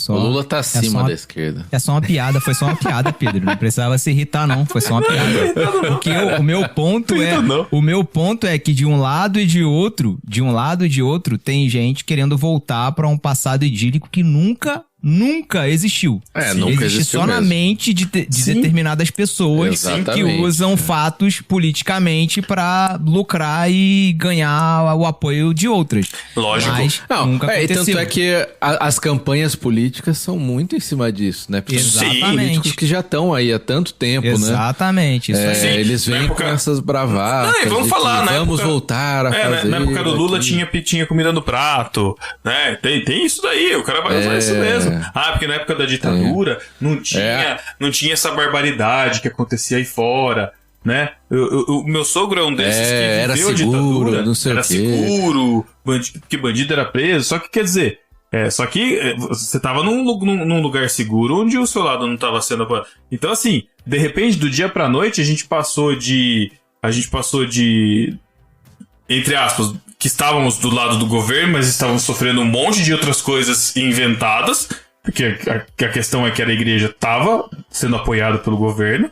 O Lula tá acima da esquerda. É só uma piada, foi só uma piada, Pedro. Não precisava se irritar, não. Foi só uma piada. Porque o meu ponto é que de um lado e de outro, tem gente querendo voltar pra um passado idílico que nunca existiu. Nunca existe existiu só mesmo. na mente de determinadas pessoas que usam fatos politicamente pra lucrar e ganhar o apoio de outras. Lógico. Mas nunca aconteceu. E tanto é que as campanhas políticas são muito em cima disso, né? Porque são políticos que já estão aí há tanto tempo, Exatamente. Isso aí. Eles vêm com essas bravatas. Vamos falar, né? Vamos voltar a fazer. Na época do Lula tinha comida no prato, né? Tem isso daí, o cara vai usar isso mesmo. Porque na época da ditadura não tinha essa barbaridade que acontecia aí fora, né? O meu sogro é um desses que viveu era seguro, a ditadura. não sei era o quê. Seguro, que bandido era preso. Só que quer dizer, você tava num lugar seguro onde o seu lado não tava sendo... Então assim, de repente, do dia pra noite, a gente passou de... Entre aspas, que estávamos do lado do governo, mas estávamos sofrendo um monte de outras coisas inventadas, porque a questão é que a igreja estava sendo apoiada pelo governo,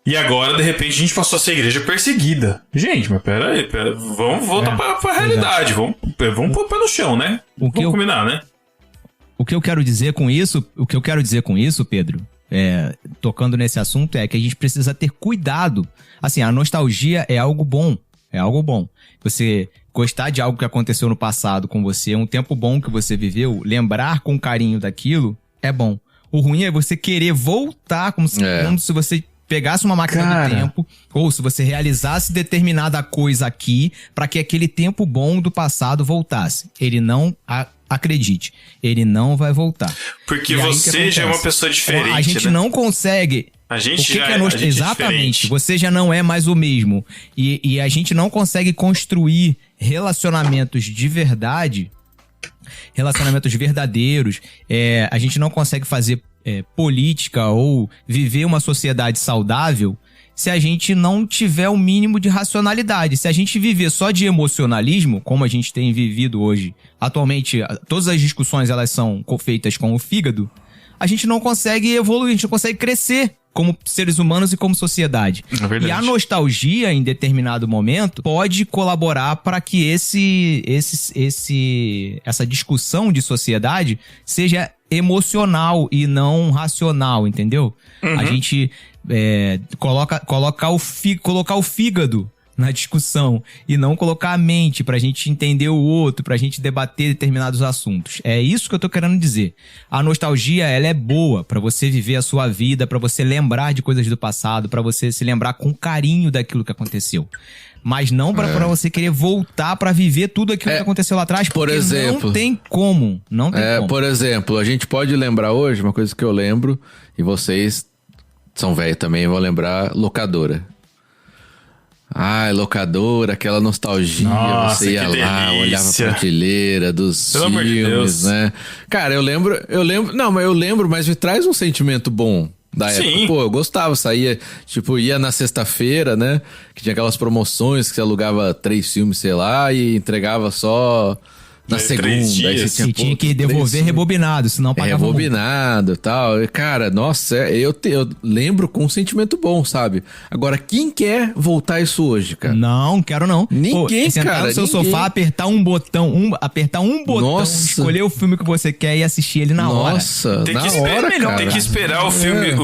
e agora, de repente, a gente passou a ser igreja perseguida. Gente, mas pera aí, vamos voltar pra realidade, vamos pôr o pé no chão, né? Vamos combinar, né? O que eu quero dizer com isso, Pedro, tocando nesse assunto, é que a gente precisa ter cuidado. Assim, a nostalgia é algo bom. Você gostar de algo que aconteceu no passado com você, um tempo bom que você viveu, lembrar com carinho daquilo, é bom. O ruim é você querer voltar como se você pegasse uma máquina do tempo, ou se você realizasse determinada coisa aqui, para que aquele tempo bom do passado voltasse. Ele não... Acredite, ele não vai voltar. Porque você já é uma pessoa diferente, a gente não consegue... Exatamente, você já não é mais o mesmo. E a gente não consegue construir relacionamentos de verdade, relacionamentos verdadeiros. A gente não consegue fazer política ou viver uma sociedade saudável se a gente não tiver o mínimo de racionalidade. Se a gente viver só de emocionalismo, como a gente tem vivido hoje, atualmente, todas as discussões elas são feitas com o fígado, a gente não consegue evoluir, a gente não consegue crescer como seres humanos e como sociedade. E a nostalgia, em determinado momento, pode colaborar para que essa discussão de sociedade seja emocional e não racional, entendeu? A gente colocar o fígado na discussão e não colocar a mente pra gente entender o outro, pra gente debater determinados assuntos. É isso que eu tô querendo dizer. A nostalgia, ela é boa pra você viver a sua vida, pra você lembrar de coisas do passado, pra você se lembrar com carinho daquilo que aconteceu. Mas não pra você querer voltar pra viver tudo aquilo que aconteceu lá atrás, porque não tem como. Por exemplo, a gente pode lembrar hoje, uma coisa que eu lembro, e vocês são velhos também, vão lembrar, locadora. Locadora, aquela nostalgia. Nossa, você ia lá, olhava a prateleira dos filmes, né? Cara, eu lembro, mas me traz um sentimento bom. Da Sim. época. Pô, eu gostava, saía, tipo, ia na sexta-feira, né? Que tinha aquelas promoções que você alugava 3 filmes, sei lá, e entregava só na segunda. 3 dias. Aí você E tinha que devolver rebobinado, senão pagava multa. rebobinado e tal. E, cara, nossa, eu lembro com um sentimento bom, sabe? Agora, quem quer voltar isso hoje, cara? Não, quero não. Ninguém, sentar cara, no seu ninguém. sofá, apertar um botão, Nossa. escolher o filme que você quer e assistir ele na hora. Nossa, Tem na que esperar, hora, cara. tem que esperar o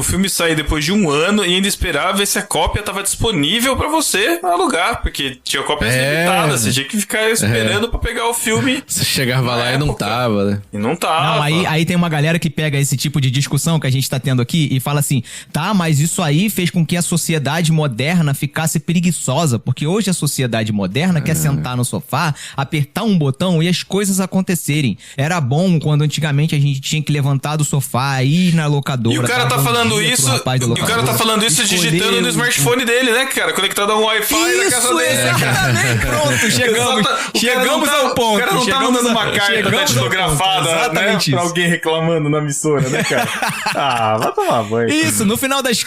filme sair depois de 1 ano e ainda esperar ver se a cópia tava disponível pra você alugar, porque tinha cópias limitadas, você tinha que ficar esperando pra pegar o filme. Você chegava lá e não tava, né? E não tava. Não, aí tem uma galera que pega esse tipo de discussão que a gente tá tendo aqui e fala assim, tá, mas isso aí fez com que a sociedade moderna ficasse preguiçosa, porque hoje a sociedade moderna quer sentar no sofá, apertar um botão e as coisas acontecerem. Era bom quando antigamente a gente tinha que levantar do sofá, ir na locadora. E o cara dar tá bom falando dia isso, pro rapaz da e o cara tá locadora, falando isso escolher digitando no smartphone dele, né, cara? Conectado a um Wi-Fi na casa Isso, dele. exatamente. Pronto, chegamos ao ponto. O cara não tá mandando uma carta chegamos ao datilografada, ponto, exatamente né? isso. Pra alguém reclamando na emissora, né, cara? Vai tomar banho. Isso, no final das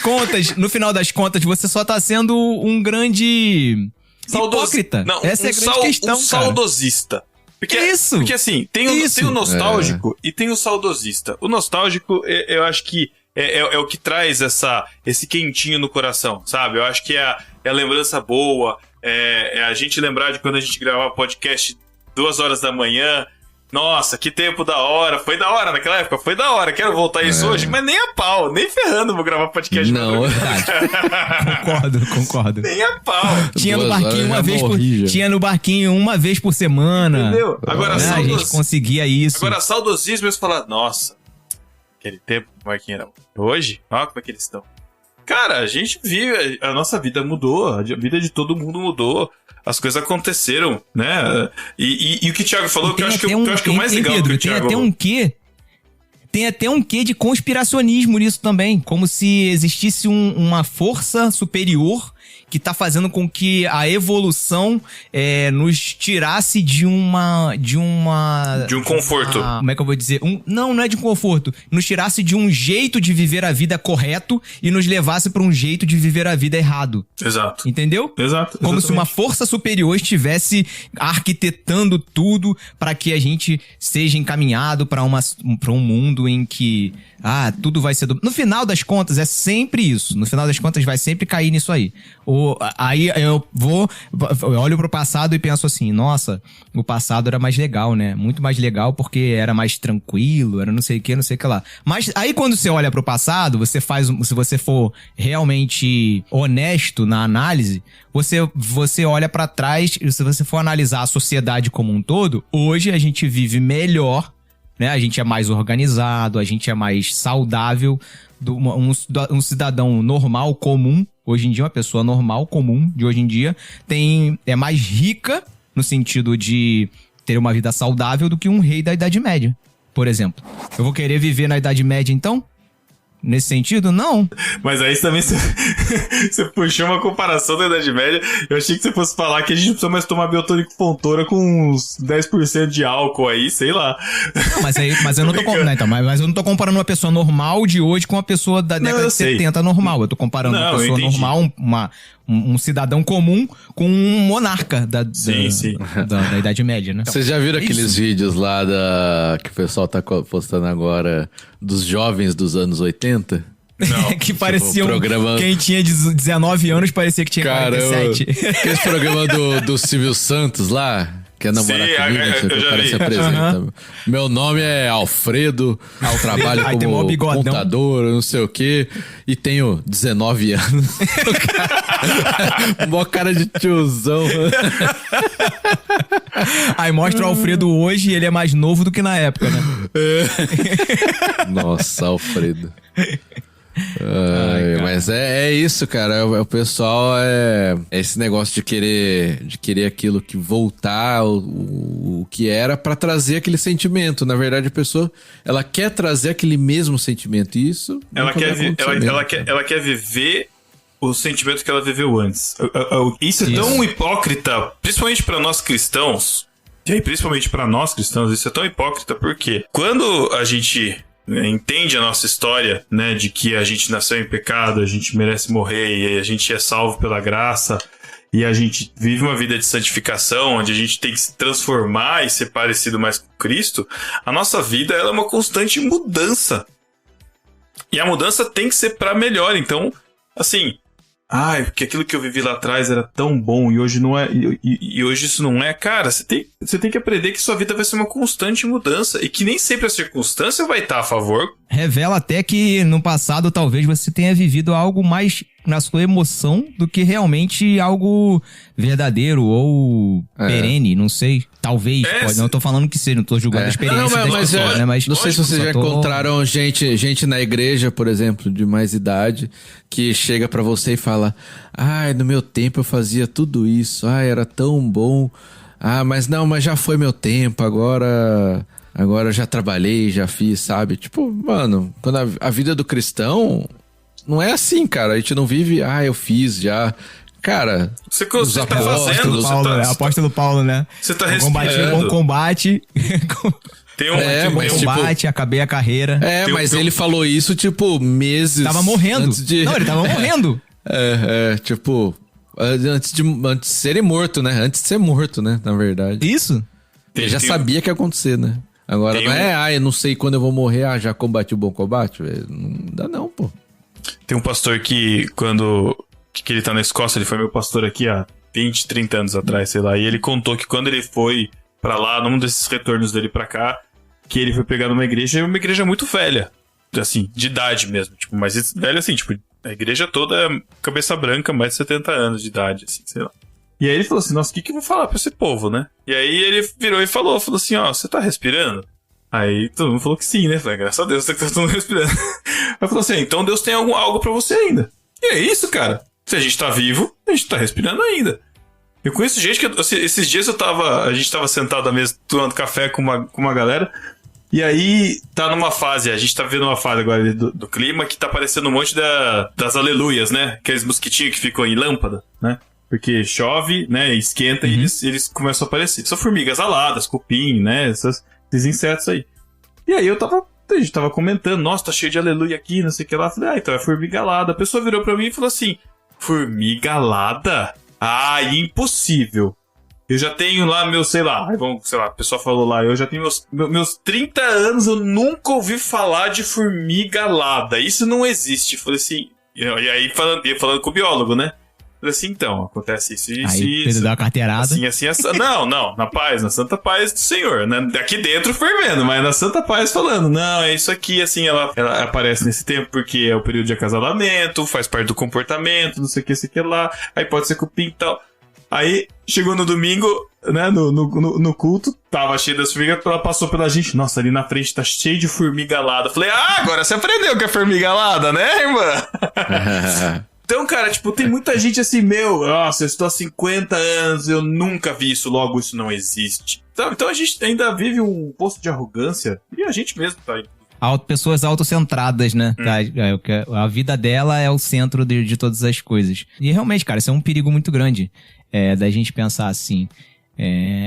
contas, você só tá sendo um grande hipócrita. Não, essa é a grande questão, um saudosista. Porque, Isso. Porque assim, tem o nostálgico e tem o saudosista. O nostálgico, eu acho que é o que traz esse quentinho no coração, sabe? Eu acho que é a lembrança boa, é a gente lembrar de quando a gente gravava podcast 2 horas da manhã. Nossa, que tempo da hora. Foi da hora naquela época, foi da hora. Quero voltar isso hoje, mas nem a pau, nem ferrando vou gravar podcast. Não, Concordo. Nem a pau. Tinha no 2 barquinho horas uma já vez morri, já. tinha no barquinho uma vez por semana. Entendeu? Agora, Né? A gente conseguia isso. Agora, saudosismo, eles falar, nossa, aquele tempo que o Marquinhos era hoje, olha como é que eles estão. Cara, a gente vive, a nossa vida mudou, a vida de todo mundo mudou, as coisas aconteceram, né? E o que o Thiago falou, que eu acho que o mais legal Pedro, que o Thiago... Tem até um quê de conspiracionismo nisso também, como se existisse uma força superior que tá fazendo com que a evolução nos tirasse de um conforto. Como é que eu vou dizer? Não é de conforto. Nos tirasse de um jeito de viver a vida correto e nos levasse pra um jeito de viver a vida errado. Exato. Entendeu? Exato. Como se uma força superior estivesse arquitetando tudo para que a gente seja encaminhado para um mundo em que tudo vai ser... No final das contas, é sempre isso. No final das contas, vai sempre cair nisso aí. Aí eu olho pro passado e penso assim, nossa, o passado era mais legal, né? Muito mais legal porque era mais tranquilo, era não sei o que lá. Mas aí quando você olha pro passado, se você for realmente honesto na análise, você olha pra trás e se você for analisar a sociedade como um todo, hoje a gente vive melhor, né? A gente é mais organizado, a gente é mais saudável. Um cidadão normal, comum, hoje em dia, uma pessoa normal, comum, de hoje em dia, é mais rica no sentido de ter uma vida saudável do que um rei da Idade Média, por exemplo. Eu vou querer viver na Idade Média, então? Nesse sentido, não. Mas aí também você puxou uma comparação da Idade Média. Eu achei que você fosse falar que a gente não precisa mais tomar biotônico Fontoura com uns 10% de álcool aí, sei lá. Não, mas eu não tô comparando. Então, mas eu não tô comparando uma pessoa normal de hoje com uma pessoa da década de 70 normal. Eu tô comparando uma pessoa normal, um cidadão comum com um monarca da Idade Média, né? Vocês já viram aqueles vídeos lá que o pessoal tá postando agora dos jovens dos anos 80? Não. Que pareciam... programa... Quem tinha 19 anos parecia que tinha 47. Aquele programa do Silvio Santos lá, que é namorar comigo, o cara se apresenta. Meu nome é Alfredo, trabalho como contador, não sei o quê, e tenho 19 anos. Mó cara de tiozão. Aí mostra o Alfredo hoje e ele é mais novo do que na época, né? Nossa, Alfredo. Mas é isso, cara. O pessoal é esse negócio de querer aquilo que voltar o que era pra trazer aquele sentimento. Na verdade, a pessoa ela quer trazer aquele mesmo sentimento. E isso ela quer viver o sentimento que ela viveu antes. Isso é tão hipócrita, principalmente pra nós cristãos. E aí, principalmente pra nós cristãos, isso é tão hipócrita porque quando a gente entende a nossa história, né, de que a gente nasceu em pecado, a gente merece morrer e a gente é salvo pela graça e a gente vive uma vida de santificação, onde a gente tem que se transformar e ser parecido mais com Cristo, a nossa vida ela é uma constante mudança. E a mudança tem que ser para melhor. Então, assim, porque aquilo que eu vivi lá atrás era tão bom e hoje não é. E hoje isso não é. Cara, você tem que aprender que sua vida vai ser uma constante mudança e que nem sempre a circunstância vai estar a favor. Revela até que no passado talvez você tenha vivido algo mais na sua emoção do que realmente algo verdadeiro ou perene, não sei. Talvez, pode. Não tô falando que seja, não tô julgando a experiência da pessoa, né? Mas não sei se vocês já encontraram gente na igreja, por exemplo, de mais idade, que chega pra você e fala: no meu tempo eu fazia tudo isso, era tão bom. Mas já foi meu tempo, agora eu já trabalhei, já fiz, sabe? Tipo, mano, quando a vida do cristão não é assim, cara. A gente não vive, eu fiz já. Cara, você tá fazendo, apóstolo Paulo, né? Você tá combati um bom combate. Tem um bom combate, acabei a carreira. Mas ele falou isso, tipo, meses. Tava morrendo. Antes de... Não, ele tava morrendo. Tipo, antes de ser morto, né? Antes de ser morto, né? Na verdade. Isso. Ele já sabia que ia acontecer, né? Agora não eu não sei quando eu vou morrer, já combati o bom combate. Não dá não, pô. Tem um pastor que que ele tá na Escócia, ele foi meu pastor aqui há 20, 30 anos atrás, sei lá, e ele contou que quando ele foi pra lá, num desses retornos dele pra cá, que ele foi pegar uma igreja muito velha, assim, de idade mesmo, tipo, mas velha assim, tipo, a igreja toda é cabeça branca, mais de 70 anos de idade, assim, sei lá. E aí ele falou assim, nossa, o que eu vou falar pra esse povo, né? E aí ele virou e falou assim, você tá respirando? Aí todo mundo falou que sim, né? Falei, graças a Deus, tá todo mundo respirando. Aí falou assim, então Deus tem algo pra você ainda. E é isso, cara. Se a gente tá vivo, a gente tá respirando ainda. Eu conheço gente que... esses dias a gente tava sentado à mesa tomando café com uma galera. E aí tá numa fase, a gente tá vivendo uma fase agora do clima que tá aparecendo um monte das aleluias, né? Aqueles mosquitinhos que ficam em lâmpada, né? Porque chove, né? Esquenta e eles começam a aparecer. São formigas aladas, cupim, né? Esses insetos aí. E aí a gente tava comentando, nossa, tá cheio de aleluia aqui, não sei o que lá. Eu falei, então é formiga alada. A pessoa virou pra mim e falou assim, formiga alada? Impossível. Eu já tenho lá a pessoa falou lá, eu já tenho meus 30 anos, eu nunca ouvi falar de formiga alada. Isso não existe. Eu falei assim, e aí falando com o biólogo, né? Eu falei assim, então, acontece isso. Aí Pedro dá uma carteirada. Assim. Não, na santa paz do Senhor, né? Aqui dentro fervendo, mas na santa paz falando, não, é isso aqui, assim, ela aparece nesse tempo porque é o período de acasalamento, faz parte do comportamento, não sei o que, sei o que lá, aí pode ser cupim e tal. Aí, chegou no domingo, né, no culto, tava cheio das formigas, ela passou pela gente, nossa, ali na frente tá cheio de formiga alada. Falei, agora você aprendeu que é formiga alada, né, irmã? Então, cara, tipo, tem muita gente assim, nossa, eu estou há 50 anos, eu nunca vi isso, logo isso não existe. Então a gente ainda vive um poço de arrogância, e a gente mesmo tá aí. Pessoas autocentradas, né? A vida dela é o centro de todas as coisas. E realmente, cara, isso é um perigo muito grande, da gente pensar assim.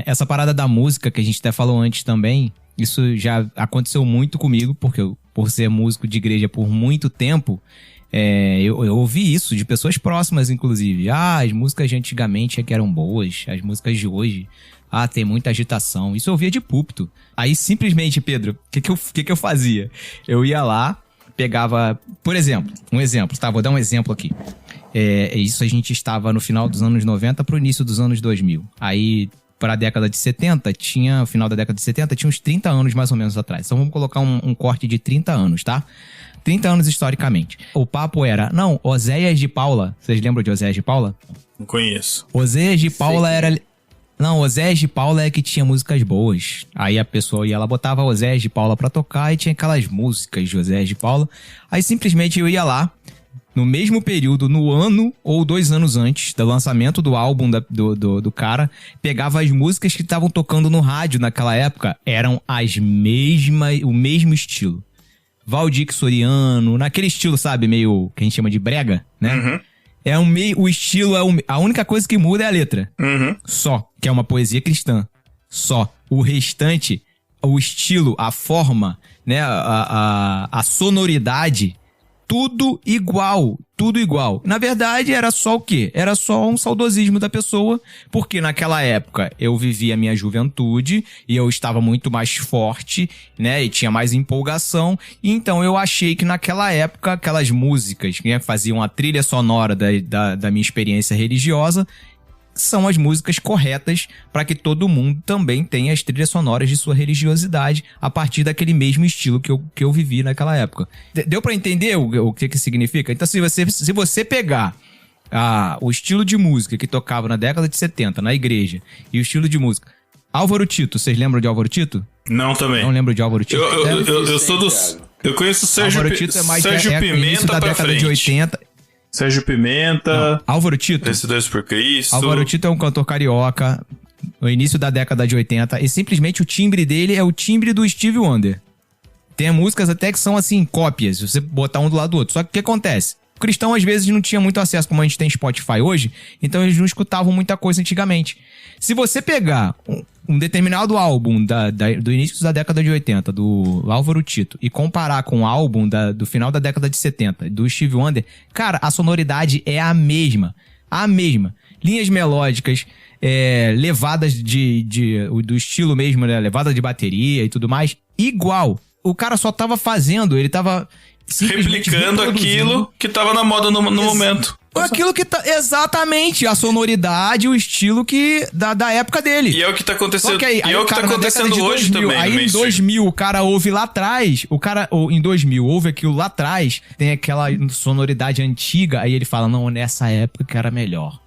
Essa parada da música, que a gente até falou antes também, isso já aconteceu muito comigo, porque eu, por ser músico de igreja por muito tempo, eu ouvi isso de pessoas próximas, inclusive. As músicas de antigamente é que eram boas, as músicas de hoje, tem muita agitação. Isso eu ouvia de púlpito. Aí, simplesmente, Pedro, o que eu fazia? Eu ia lá, pegava, por exemplo, vou dar um exemplo aqui. Isso a gente estava no final dos anos 90 pro início dos anos 2000. Aí, para a década de 70, no final da década de 70, tinha uns 30 anos mais ou menos atrás. Então vamos colocar um corte de 30 anos, tá? 30 anos historicamente. O papo era, Oséias de Paula. Vocês lembram de Oséias de Paula? Não conheço. Oséias de Paula era... Não, Oséias de Paula é que tinha músicas boas. Aí a pessoa ia lá, botava Oséias de Paula pra tocar e tinha aquelas músicas de Oséias de Paula. Aí simplesmente eu ia lá, no mesmo período, no ano ou 2 anos antes do lançamento do álbum do cara, pegava as músicas que estavam tocando no rádio naquela época, eram o mesmo estilo. Valdir Soriano, naquele estilo, sabe, meio que a gente chama de brega, né? Uhum. O estilo, a única coisa que muda é a letra. Uhum. Só, que é uma poesia cristã. Só. O restante o estilo, a forma, né, a sonoridade, tudo igual. Na verdade, era só o quê? Era só um saudosismo da pessoa, porque naquela época eu vivia a minha juventude e eu estava muito mais forte, né, e tinha mais empolgação, e então eu achei que naquela época aquelas músicas, né, que faziam a trilha sonora da minha experiência religiosa, são as músicas corretas para que todo mundo também tenha as trilhas sonoras de sua religiosidade a partir daquele mesmo estilo que eu vivi naquela época. Deu para entender o que significa? Então, se você pegar o estilo de música que tocava na década de 70 na igreja e o estilo de música... Álvaro Tito, vocês lembram de Álvaro Tito? Não, também. Não lembro de Álvaro Tito? Eu sou dos... Eu conheço o Sérgio Pimenta da pra década frente. de 80... Sérgio Pimenta. Não, Álvaro Tito. Vencedores por Cristo. Álvaro Tito é um cantor carioca, no início da década de 80, e simplesmente o timbre dele é o timbre do Stevie Wonder. Tem músicas até que são assim, cópias, se você botar um do lado do outro. Só que o que acontece? O cristão às vezes não tinha muito acesso, como a gente tem Spotify hoje, então eles não escutavam muita coisa antigamente. Se você pegar um determinado álbum do início da década de 80, do Álvaro Tito, e comparar com o álbum do final da década de 70, do Stevie Wonder, cara, a sonoridade é a mesma. A mesma. Linhas melódicas, levadas do estilo mesmo, né? Levada de bateria e tudo mais, igual. O cara só tava fazendo, ele tava... replicando aquilo que tava na moda no momento. Aquilo que tá... Exatamente, a sonoridade, o estilo da época dele. E é o que tá acontecendo, o que tá acontecendo hoje 2000, também. Aí em 2000 o cara ouve lá atrás, em 2000 ouve aquilo lá atrás, tem aquela sonoridade antiga, aí ele fala, não, nessa época que era melhor.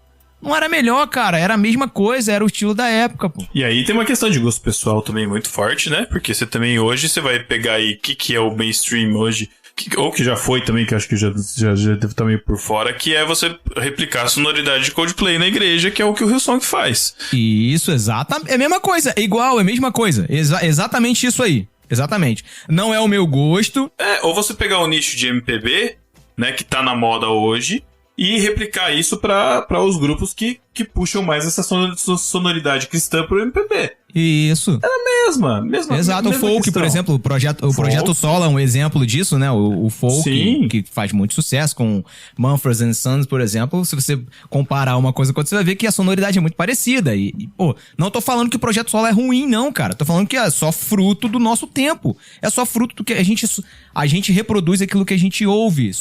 Não era melhor, cara, era a mesma coisa, era o estilo da época, pô. E aí tem uma questão de gosto pessoal também muito forte, né? Porque você também hoje, você vai pegar aí o que é o mainstream hoje, ou que já foi também, que acho que já deve estar meio por fora, que é você replicar a sonoridade de Coldplay na igreja, que é o que o Hillsong faz. Isso, exatamente. É a mesma coisa, é igual, é a mesma coisa. Exatamente isso aí. Exatamente. Não é o meu gosto. Ou você pegar o nicho de MPB, né, que tá na moda hoje, e replicar isso para os grupos que puxam mais essa sonoridade cristã pro MPB. Isso. É a mesma. Exato, o folk, questão. Por exemplo, o Projeto Sola é um exemplo disso, né? O folk, que faz muito sucesso com Mumford & Sons, por exemplo. Se você comparar uma coisa com outra, você vai ver que a sonoridade é muito parecida. Pô, não tô falando que o Projeto Sola é ruim, não, cara. Tô falando que é só fruto do nosso tempo. É só fruto do que a gente reproduz aquilo que a gente ouve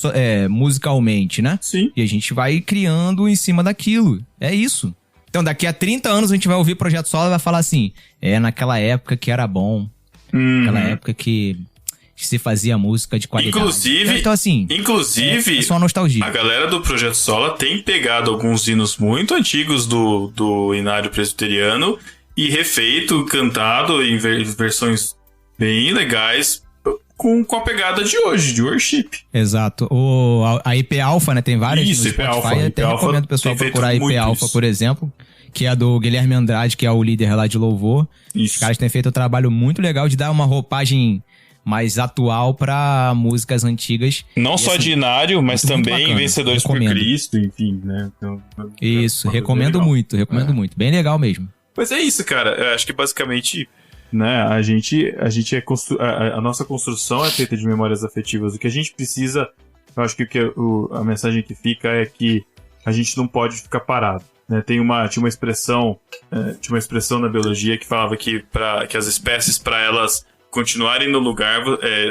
musicalmente, né? Sim. E a gente vai criando em cima daquilo. É isso. Então, daqui a 30 anos a gente vai ouvir Projeto Sola e vai falar assim, naquela época que era bom, naquela época que se fazia música de qualidade. Inclusive, é só nostalgia. A galera do Projeto Sola tem pegado alguns hinos muito antigos do Inário Presbiteriano e refeito, cantado em versões bem legais, com a pegada de hoje, de worship. Exato. A IP Alpha, né? Tem várias no Spotify. Alpha. Até recomendo o pessoal procurar a IP Alpha, por exemplo, que é do Guilherme Andrade, que é o líder lá de louvor. Isso. Os caras têm feito um trabalho muito legal de dar uma roupagem mais atual pra músicas antigas. Não só de Inário, mas também bacana. Vencedores por Cristo, enfim, né? Então, isso, recomendo muito. Bem legal mesmo. Mas é isso, cara. Eu acho que basicamente... Né? A nossa construção é feita de memórias afetivas. O que a gente precisa, eu acho que a mensagem que fica é que a gente não pode ficar parado. Né? Tinha uma expressão na biologia que falava que as espécies, para elas continuarem no lugar,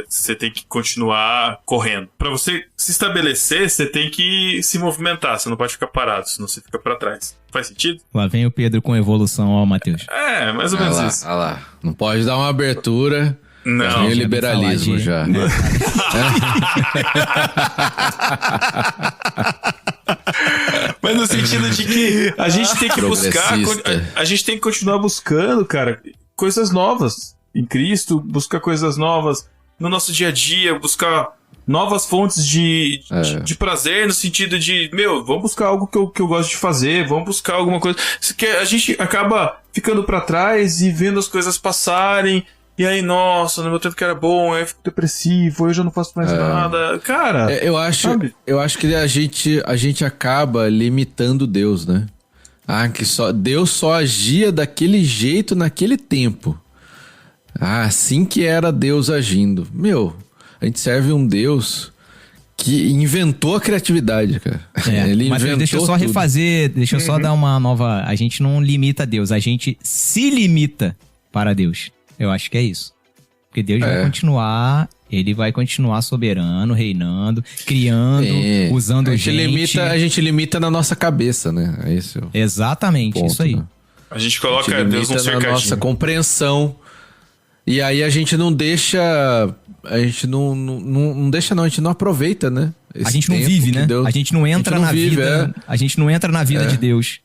você tem que continuar correndo. Para você se estabelecer, você tem que se movimentar, você não pode ficar parado, senão você fica para trás. Faz sentido? Lá vem o Pedro com evolução, ó, Matheus. Mais ou menos isso. Olha lá. Não pode dar uma abertura. Não. Meio liberalismo já. Mas no sentido de que a gente tem que buscar, a gente tem que continuar buscando, cara, coisas novas em Cristo, buscar coisas novas no nosso dia a dia, buscar novas fontes de prazer, no sentido de, vamos buscar algo que eu gosto de fazer, vamos buscar alguma coisa. A gente acaba ficando pra trás e vendo as coisas passarem, e aí, nossa, no meu tempo que era bom, aí eu fico depressivo, hoje eu não faço mais nada. Cara, eu acho que a gente acaba limitando Deus, né? Que Deus só agia daquele jeito naquele tempo. Ah, assim que era Deus agindo. Meu, a gente serve um Deus que inventou a criatividade, cara. Ele mas inventou deixa eu só tudo. refazer, deixa eu só dar uma nova... A gente não limita Deus, a gente se limita para Deus. Eu acho que é isso. Porque Deus vai continuar... Ele vai continuar soberano, reinando, criando, usando gente. A gente limita na nossa cabeça, né? É isso. Exatamente, Ponto, isso aí. Né? A gente coloca Deus num cercadinho. Na nossa compreensão. E aí a gente não deixa... A gente não deixa, não. A gente não aproveita, né? A gente não vive, né? Deus, a gente não entra na vida. A gente não entra na vida de Deus.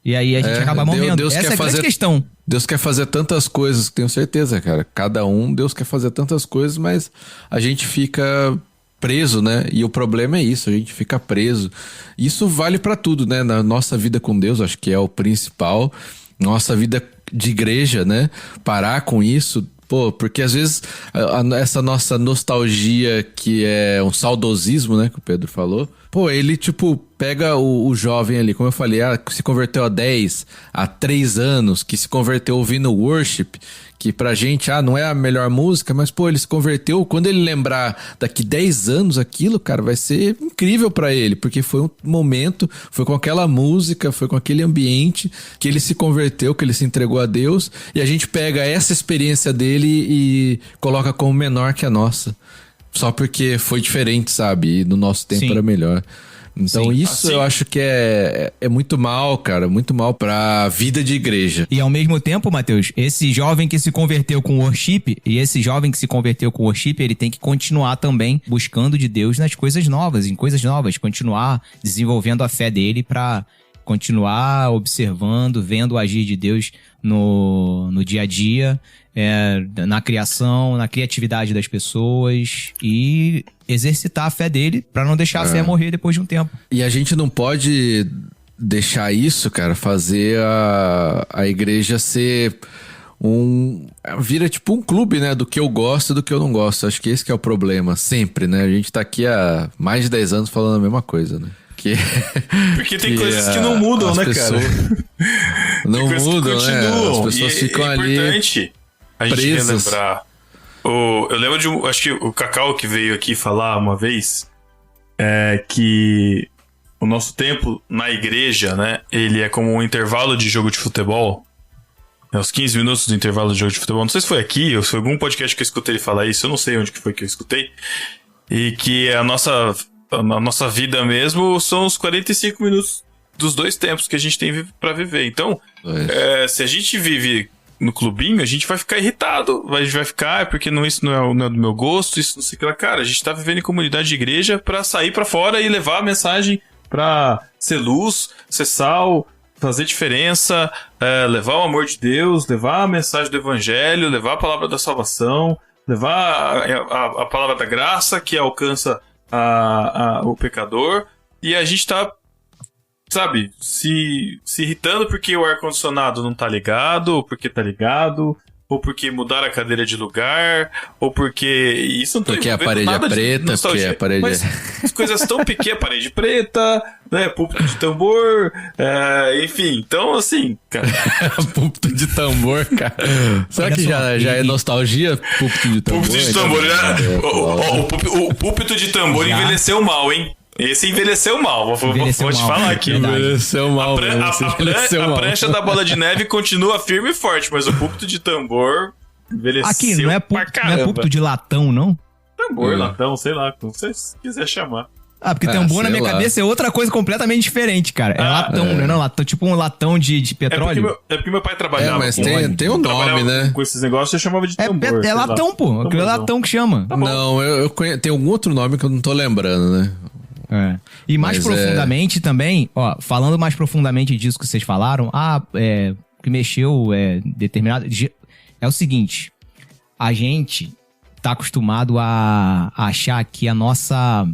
E aí a gente acaba morrendo. Essa é a grande questão. Deus quer fazer tantas coisas, tenho certeza, cara. Cada um, Deus quer fazer tantas coisas, mas a gente fica preso, né? E o problema é isso, a gente fica preso. Isso vale pra tudo, né? Na nossa vida com Deus, acho que é o principal. Nossa vida de igreja, né? Parar com isso. Pô, porque às vezes essa nossa nostalgia, que é um saudosismo, né? Que o Pedro falou. Pô, ele, tipo, pega o jovem ali, como eu falei, que se converteu há 10, há 3 anos, que se converteu ouvindo worship, que pra gente, não é a melhor música, mas, pô, ele se converteu. Quando ele lembrar daqui 10 anos aquilo, cara, vai ser incrível pra ele, porque foi um momento, foi com aquela música, foi com aquele ambiente que ele se converteu, que ele se entregou a Deus, e a gente pega essa experiência dele e coloca como menor que a nossa. Só porque foi diferente, sabe? E no nosso tempo era melhor. Então isso eu acho que é muito mal, cara. Muito mal pra vida de igreja. E ao mesmo tempo, Matheus, esse jovem que se converteu com worship, ele tem que continuar também buscando de Deus nas coisas novas, em coisas novas. Continuar desenvolvendo a fé dele pra continuar observando, vendo o agir de Deus no dia a dia, na criação, na criatividade das pessoas e exercitar a fé dele pra não deixar a fé morrer depois de um tempo. E a gente não pode deixar isso, cara, fazer a igreja ser vira tipo um clube, né, do que eu gosto e do que eu não gosto. Acho que esse que é o problema, sempre, né? A gente tá aqui há mais de 10 anos falando a mesma coisa, né? Porque tem coisas que não mudam, né, cara? Não mudam, né? As pessoas ficam ali. É importante a gente relembrar. Eu lembro acho que o Cacau que veio aqui falar uma vez que o nosso tempo na igreja, né? Ele é como um intervalo de jogo de futebol. Os 15 minutos do intervalo de jogo de futebol. Não sei se foi aqui ou se foi algum podcast que eu escutei ele falar isso. Eu não sei onde que foi que eu escutei. E que a nossa vida mesmo são os 45 minutos dos 2 tempos que a gente tem pra viver. Então, se a gente vive no clubinho, a gente vai ficar irritado. A gente vai ficar, porque isso não é do meu gosto, isso não sei o que lá. Cara, a gente tá vivendo em comunidade de igreja pra sair pra fora e levar a mensagem pra ser luz, ser sal, fazer diferença, levar o amor de Deus, levar a mensagem do evangelho, levar a palavra da salvação, levar a palavra da graça que alcança o pecador, e a gente tá, sabe, se irritando porque o ar-condicionado não tá ligado, ou porque tá ligado, ou porque mudaram a cadeira de lugar, ou porque isso não tá porque a parede é preta, porque a parede as coisas tão pequenas, parede preta, né, púlpito de tambor, enfim, então assim, cara. Púlpito de tambor, cara. Será que já é nostalgia, púlpito de tambor? Púlpito de tambor, o púlpito de tambor envelheceu mal, hein? Esse envelheceu mal, vou te falar aqui. Envelheceu mal. A prancha da bola de neve continua firme e forte, mas o púlpito de tambor envelheceu aqui, não é púlpito de latão, não? Tambor, latão, sei lá, como você quiser chamar. Porque tambor na minha cabeça é outra coisa completamente diferente, cara. É latão, né? Não, latão, tipo um latão de petróleo. É porque meu pai trabalhava mas tem um nome, né? Com esses negócios eu chamava de tambor. É latão, pô. Aquilo é latão que chama. Tá não, eu conheço, tem algum outro nome que eu não tô lembrando, né? E mais profundamente também, falando mais profundamente disso que vocês falaram, que mexeu determinado... É o seguinte, a gente tá acostumado a achar que a nossa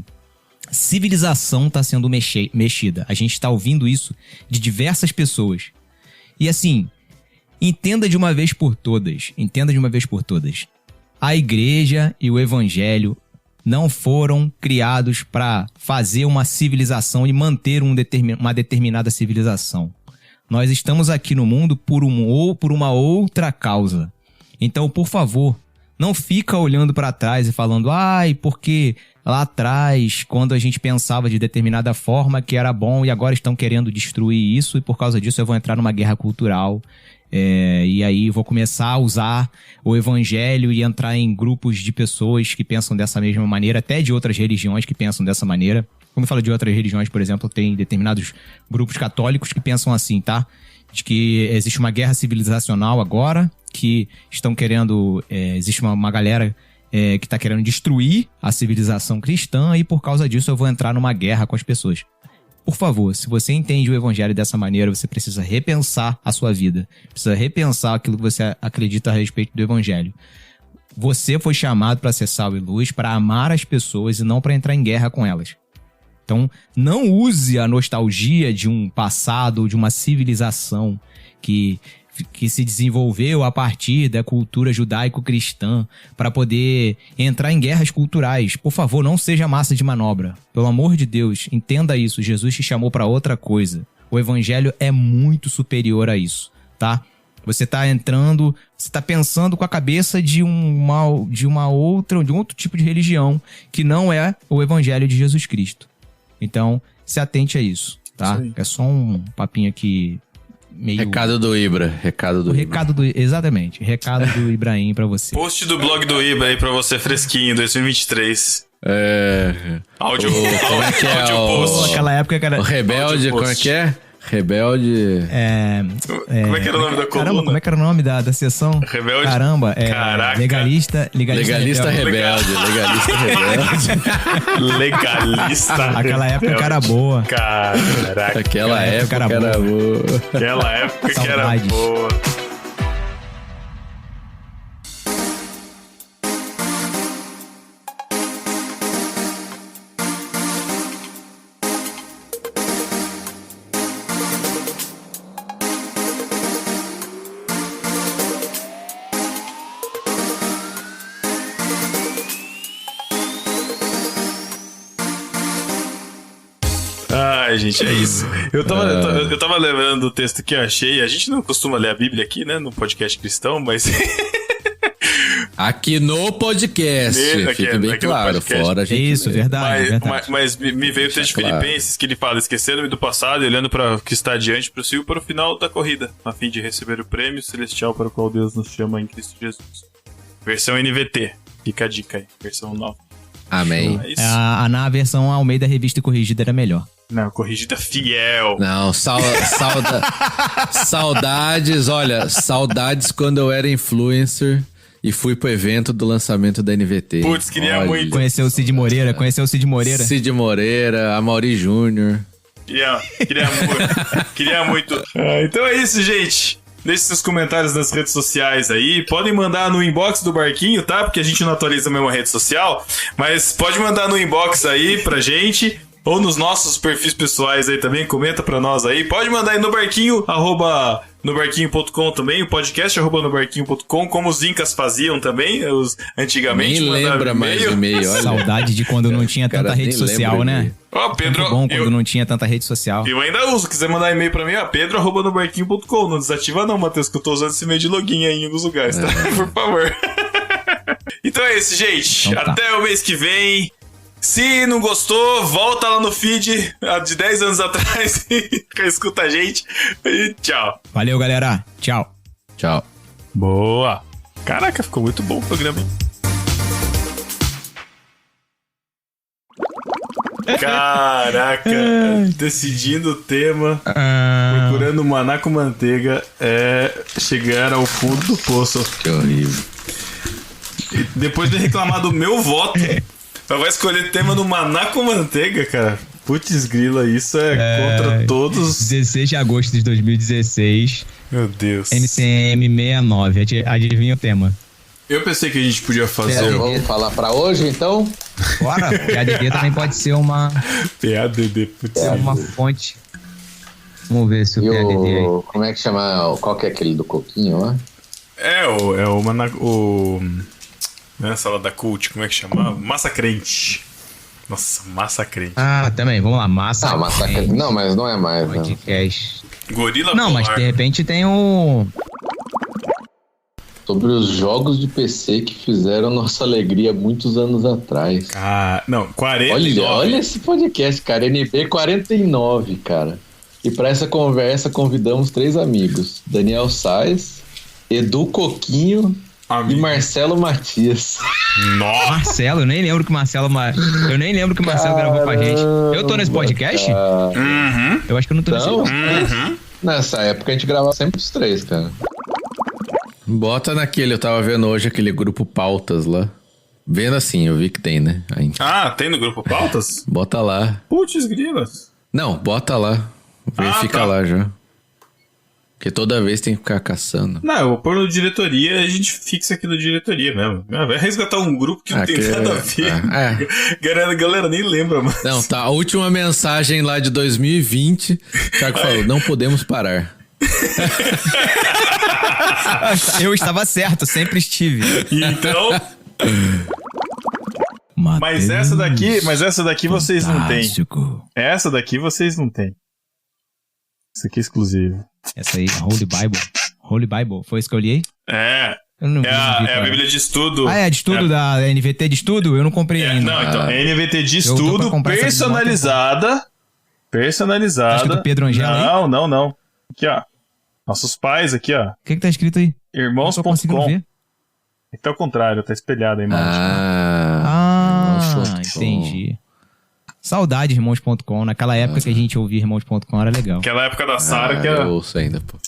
civilização tá sendo mexida. A gente tá ouvindo isso de diversas pessoas. E assim, entenda de uma vez por todas, a igreja e o evangelho não foram criados para fazer uma civilização e manter uma determinada civilização. Nós estamos aqui no mundo por uma outra causa. Então, por favor, não fica olhando pra trás e falando, ai, porque lá atrás, quando a gente pensava de determinada forma que era bom e agora estão querendo destruir isso e por causa disso eu vou entrar numa guerra cultural. E aí vou começar a usar o evangelho e entrar em grupos de pessoas que pensam dessa mesma maneira, até de outras religiões que pensam dessa maneira. Quando eu falo de outras religiões, por exemplo, tem determinados grupos católicos que pensam assim, tá? De que existe uma guerra civilizacional agora, que estão querendo... existe uma galera que está querendo destruir a civilização cristã e por causa disso eu vou entrar numa guerra com as pessoas. Por favor, se você entende o evangelho dessa maneira, você precisa repensar a sua vida. Precisa repensar aquilo que você acredita a respeito do evangelho. Você foi chamado para ser sal e luz, para amar as pessoas e não para entrar em guerra com elas. Então, não use a nostalgia de um passado, de uma civilização que se desenvolveu a partir da cultura judaico-cristã para poder entrar em guerras culturais. Por favor, não seja massa de manobra. Pelo amor de Deus, entenda isso. Jesus te chamou para outra coisa. O evangelho é muito superior a isso, tá? Você tá entrando, você tá pensando com a cabeça de um outro tipo de religião que não é o evangelho de Jesus Cristo. Então, se atente a isso, tá? É só um papinho aqui meio... Recado do Ibra. Exatamente. Recado do Ibrahim pra você. Post do blog do Ibra aí pra você fresquinho, 2023. Áudio post. Aquela época que era... O Rebelde, como é que é? Rebelde... Como é que era o nome da coluna? Caramba, como é que era o nome da sessão? Rebelde? Caramba, Caraca. Legalista rebelde. Legalista. Aquela época que era boa. Caraca. Aquela época era boa. Aquela época que era boa. Ai, gente, é isso. Eu tava lembrando do texto que eu achei. A gente não costuma ler a Bíblia aqui, né? No podcast cristão, mas... Aqui no podcast, fique bem claro, fora a gente... Isso, verdade. Mas me veio o texto de Filipenses, que ele fala: esquecendo-me do passado e olhando para o que está adiante, prossigo para o final da corrida, a fim de receber o prêmio celestial para o qual Deus nos chama em Cristo Jesus. Versão NVT, fica a dica aí, versão nova. Amém. Então, na versão Almeida Revista e Corrigida era melhor. Não, corrigida fiel. Não, saudades, olha, saudades quando eu era influencer e fui pro evento do lançamento da NVT. Putz, queria muito. Conheceu o Cid Moreira? Cid Moreira, Amaury Júnior. Queria muito. Então é isso, gente. Deixe seus comentários nas redes sociais aí. Podem mandar no inbox do Barquinho, tá? Porque a gente não atualiza a mesma rede social. Mas pode mandar no inbox aí pra gente. Ou nos nossos perfis pessoais aí também. Comenta pra nós aí. Pode mandar aí no Barquinho, @nobarquinho.com também. O podcast @nobarquinho.com. Como os incas faziam também, antigamente. Nem lembra mais o e-mail, olha. Saudade de quando não tinha tanta rede social, né? Ó, Pedro... Muito bom quando não tinha tanta rede social. Eu ainda uso. Quiser mandar e-mail pra mim, pedro@nobarquinho.com. Não desativa não, Matheus, que eu tô usando esse e-mail de login aí em alguns lugares, tá? Por favor. Então é isso, gente. Então tá. Até o mês que vem. Se não gostou, volta lá no feed de 10 anos atrás e escuta a gente. E tchau. Valeu, galera. Tchau. Tchau. Boa. Caraca, ficou muito bom o programa, hein? Caraca, decidindo o tema, procurando maná com manteiga, chegar ao fundo do poço. Que horrível. Depois de reclamar do meu voto, vai escolher tema do maná com manteiga, cara. Putz grila, isso contra todos. 16 de agosto de 2016. Meu Deus. NCM 69. Adivinha o tema? Eu pensei que a gente podia fazer... Vamos falar pra hoje, então? Bora. PADD também pode ser uma... PADD, putz. Uma fonte. Vamos ver se o PADD aí... Como é que chama? Qual que é aquele do coquinho lá? O maná... Não é salada cult, como é que chama? Massa crente. Nossa, massa crente. Também, vamos lá, massa crente. Não, mas não é mais. Podcast. Gorila Não, polar. mas de repente tem o... Sobre os jogos de PC que fizeram nossa alegria muitos anos atrás. Ah, não, 49. Olha esse podcast, cara. NB 49, cara. E para essa conversa convidamos 3 amigos. Daniel Sais, Edu Coquinho e Marcelo Matias. Nossa! Marcelo, eu nem lembro que o Marcelo gravou com a gente. Eu tô nesse podcast? Uhum. Eu acho que eu não tô nesse. Uhum. Nessa época a gente gravava sempre os 3, cara. Bota naquele, eu tava vendo hoje aquele grupo Pautas lá. Vendo assim, eu vi que tem, né? Aí, Ah, tem no grupo Pautas? bota lá. Putz, grilas. Não, bota lá. Verifica tá. lá já. Porque toda vez tem que ficar caçando. Não, eu vou pôr no diretoria e a gente fixa aqui no diretoria mesmo. Vai resgatar um grupo que não tem nada a ver. Galera nem lembra mais. Não, tá. A última mensagem lá de 2020, o Thiago falou, não podemos parar. Eu estava certo, sempre estive. Então... Mas essa daqui vocês não têm. Essa daqui vocês não têm. Isso aqui é exclusivo. Essa aí, Holy Bible. Holy Bible, foi isso que eu li? É. Eu não vi, a Bíblia de estudo. Ah, é de estudo da NVT de estudo? Eu não comprei ainda. Não, então, é NVT de Eu tô pra estudo comprar essa personalizada. Personalizada. Tá escrito Pedro Angela aí? Não. Aqui, ó. Nossos pais aqui, ó. O que tá escrito aí? Irmãos.com. Não tô conseguindo ver. Então, ao contrário, tá espelhado a imagem. Entendi. Saudade de Irmãos.com. Naquela época que a gente ouvia Irmãos.com era legal. Aquela época da Sara que era... Eu ouço ainda, pô.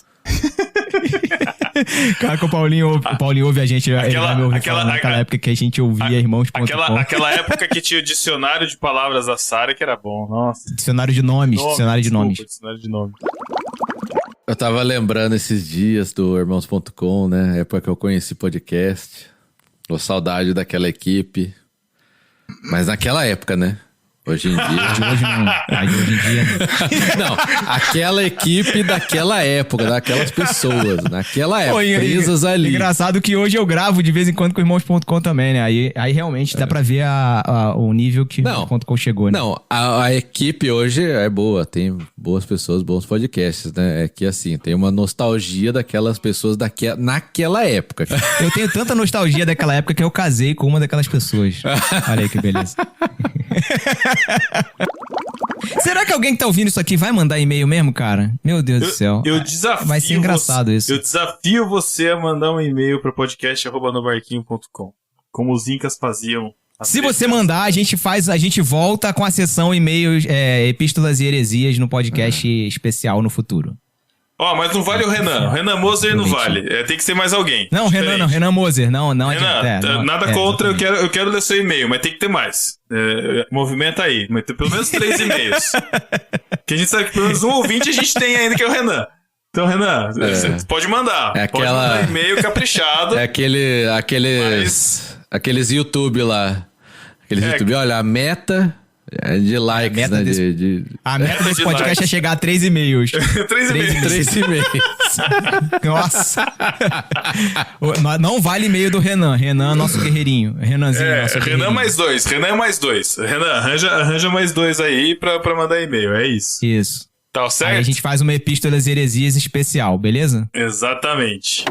Cara, que o Paulinho ouve a gente. Naquela época que a gente ouvia Irmãos.com. Aquela época que tinha o dicionário de palavras da Sara que era bom. Nossa. Dicionário de nomes. Dicionário de nomes. Eu tava lembrando esses dias do Irmãos.com, né? Época que eu conheci podcast. Tô saudade daquela equipe. Mas naquela época, né? Hoje em dia. Hoje não. Hoje em dia não. Não, aquela equipe daquela época, daquelas pessoas, naquela época, presas ali. Engraçado que hoje eu gravo de vez em quando com Irmãos.com também, né? Aí realmente dá pra ver o nível que Irmãos.com chegou, né? Não, a equipe hoje é boa, tem boas pessoas, bons podcasts, né? É que assim, tem uma nostalgia daquelas pessoas naquela época. Eu tenho tanta nostalgia daquela época que eu casei com uma daquelas pessoas. Olha aí que beleza. Será que alguém que tá ouvindo isso aqui vai mandar e-mail mesmo, cara? Meu Deus do céu. Eu desafio vai ser engraçado isso. Eu desafio você a mandar um e-mail para podcast@nobarquinho.com, como os incas faziam. Se você mandar, a gente volta com a sessão e-mails, epístolas e heresias no podcast especial no futuro. Ó, mas não vale o Renan. O Renan Moser não vale. Tem que ser mais alguém. Não, Renan Moser. Não Renan, nada contra, eu quero ler seu e-mail, mas tem que ter mais. Movimenta aí. Mas tem pelo menos 3 e-mails. Que a gente sabe que pelo menos um ouvinte a gente tem ainda, que é o Renan. Então, Renan, você pode mandar. Pode mandar e-mail caprichado. É aqueles YouTube lá. Aqueles YouTube, olha, a meta... de likes, né? A meta desse podcast é chegar a 3 e-mails. 3 e-mails. Nossa. Não vale e-mail do Renan. Renan, nosso guerreirinho. Renanzinho, nosso guerreirinho. Renan mais 2. Renan é mais 2. Renan, arranja mais 2 aí pra mandar e-mail. É isso. Isso. Tá certo? Aí a gente faz uma epístolas e heresias especial, beleza? Exatamente.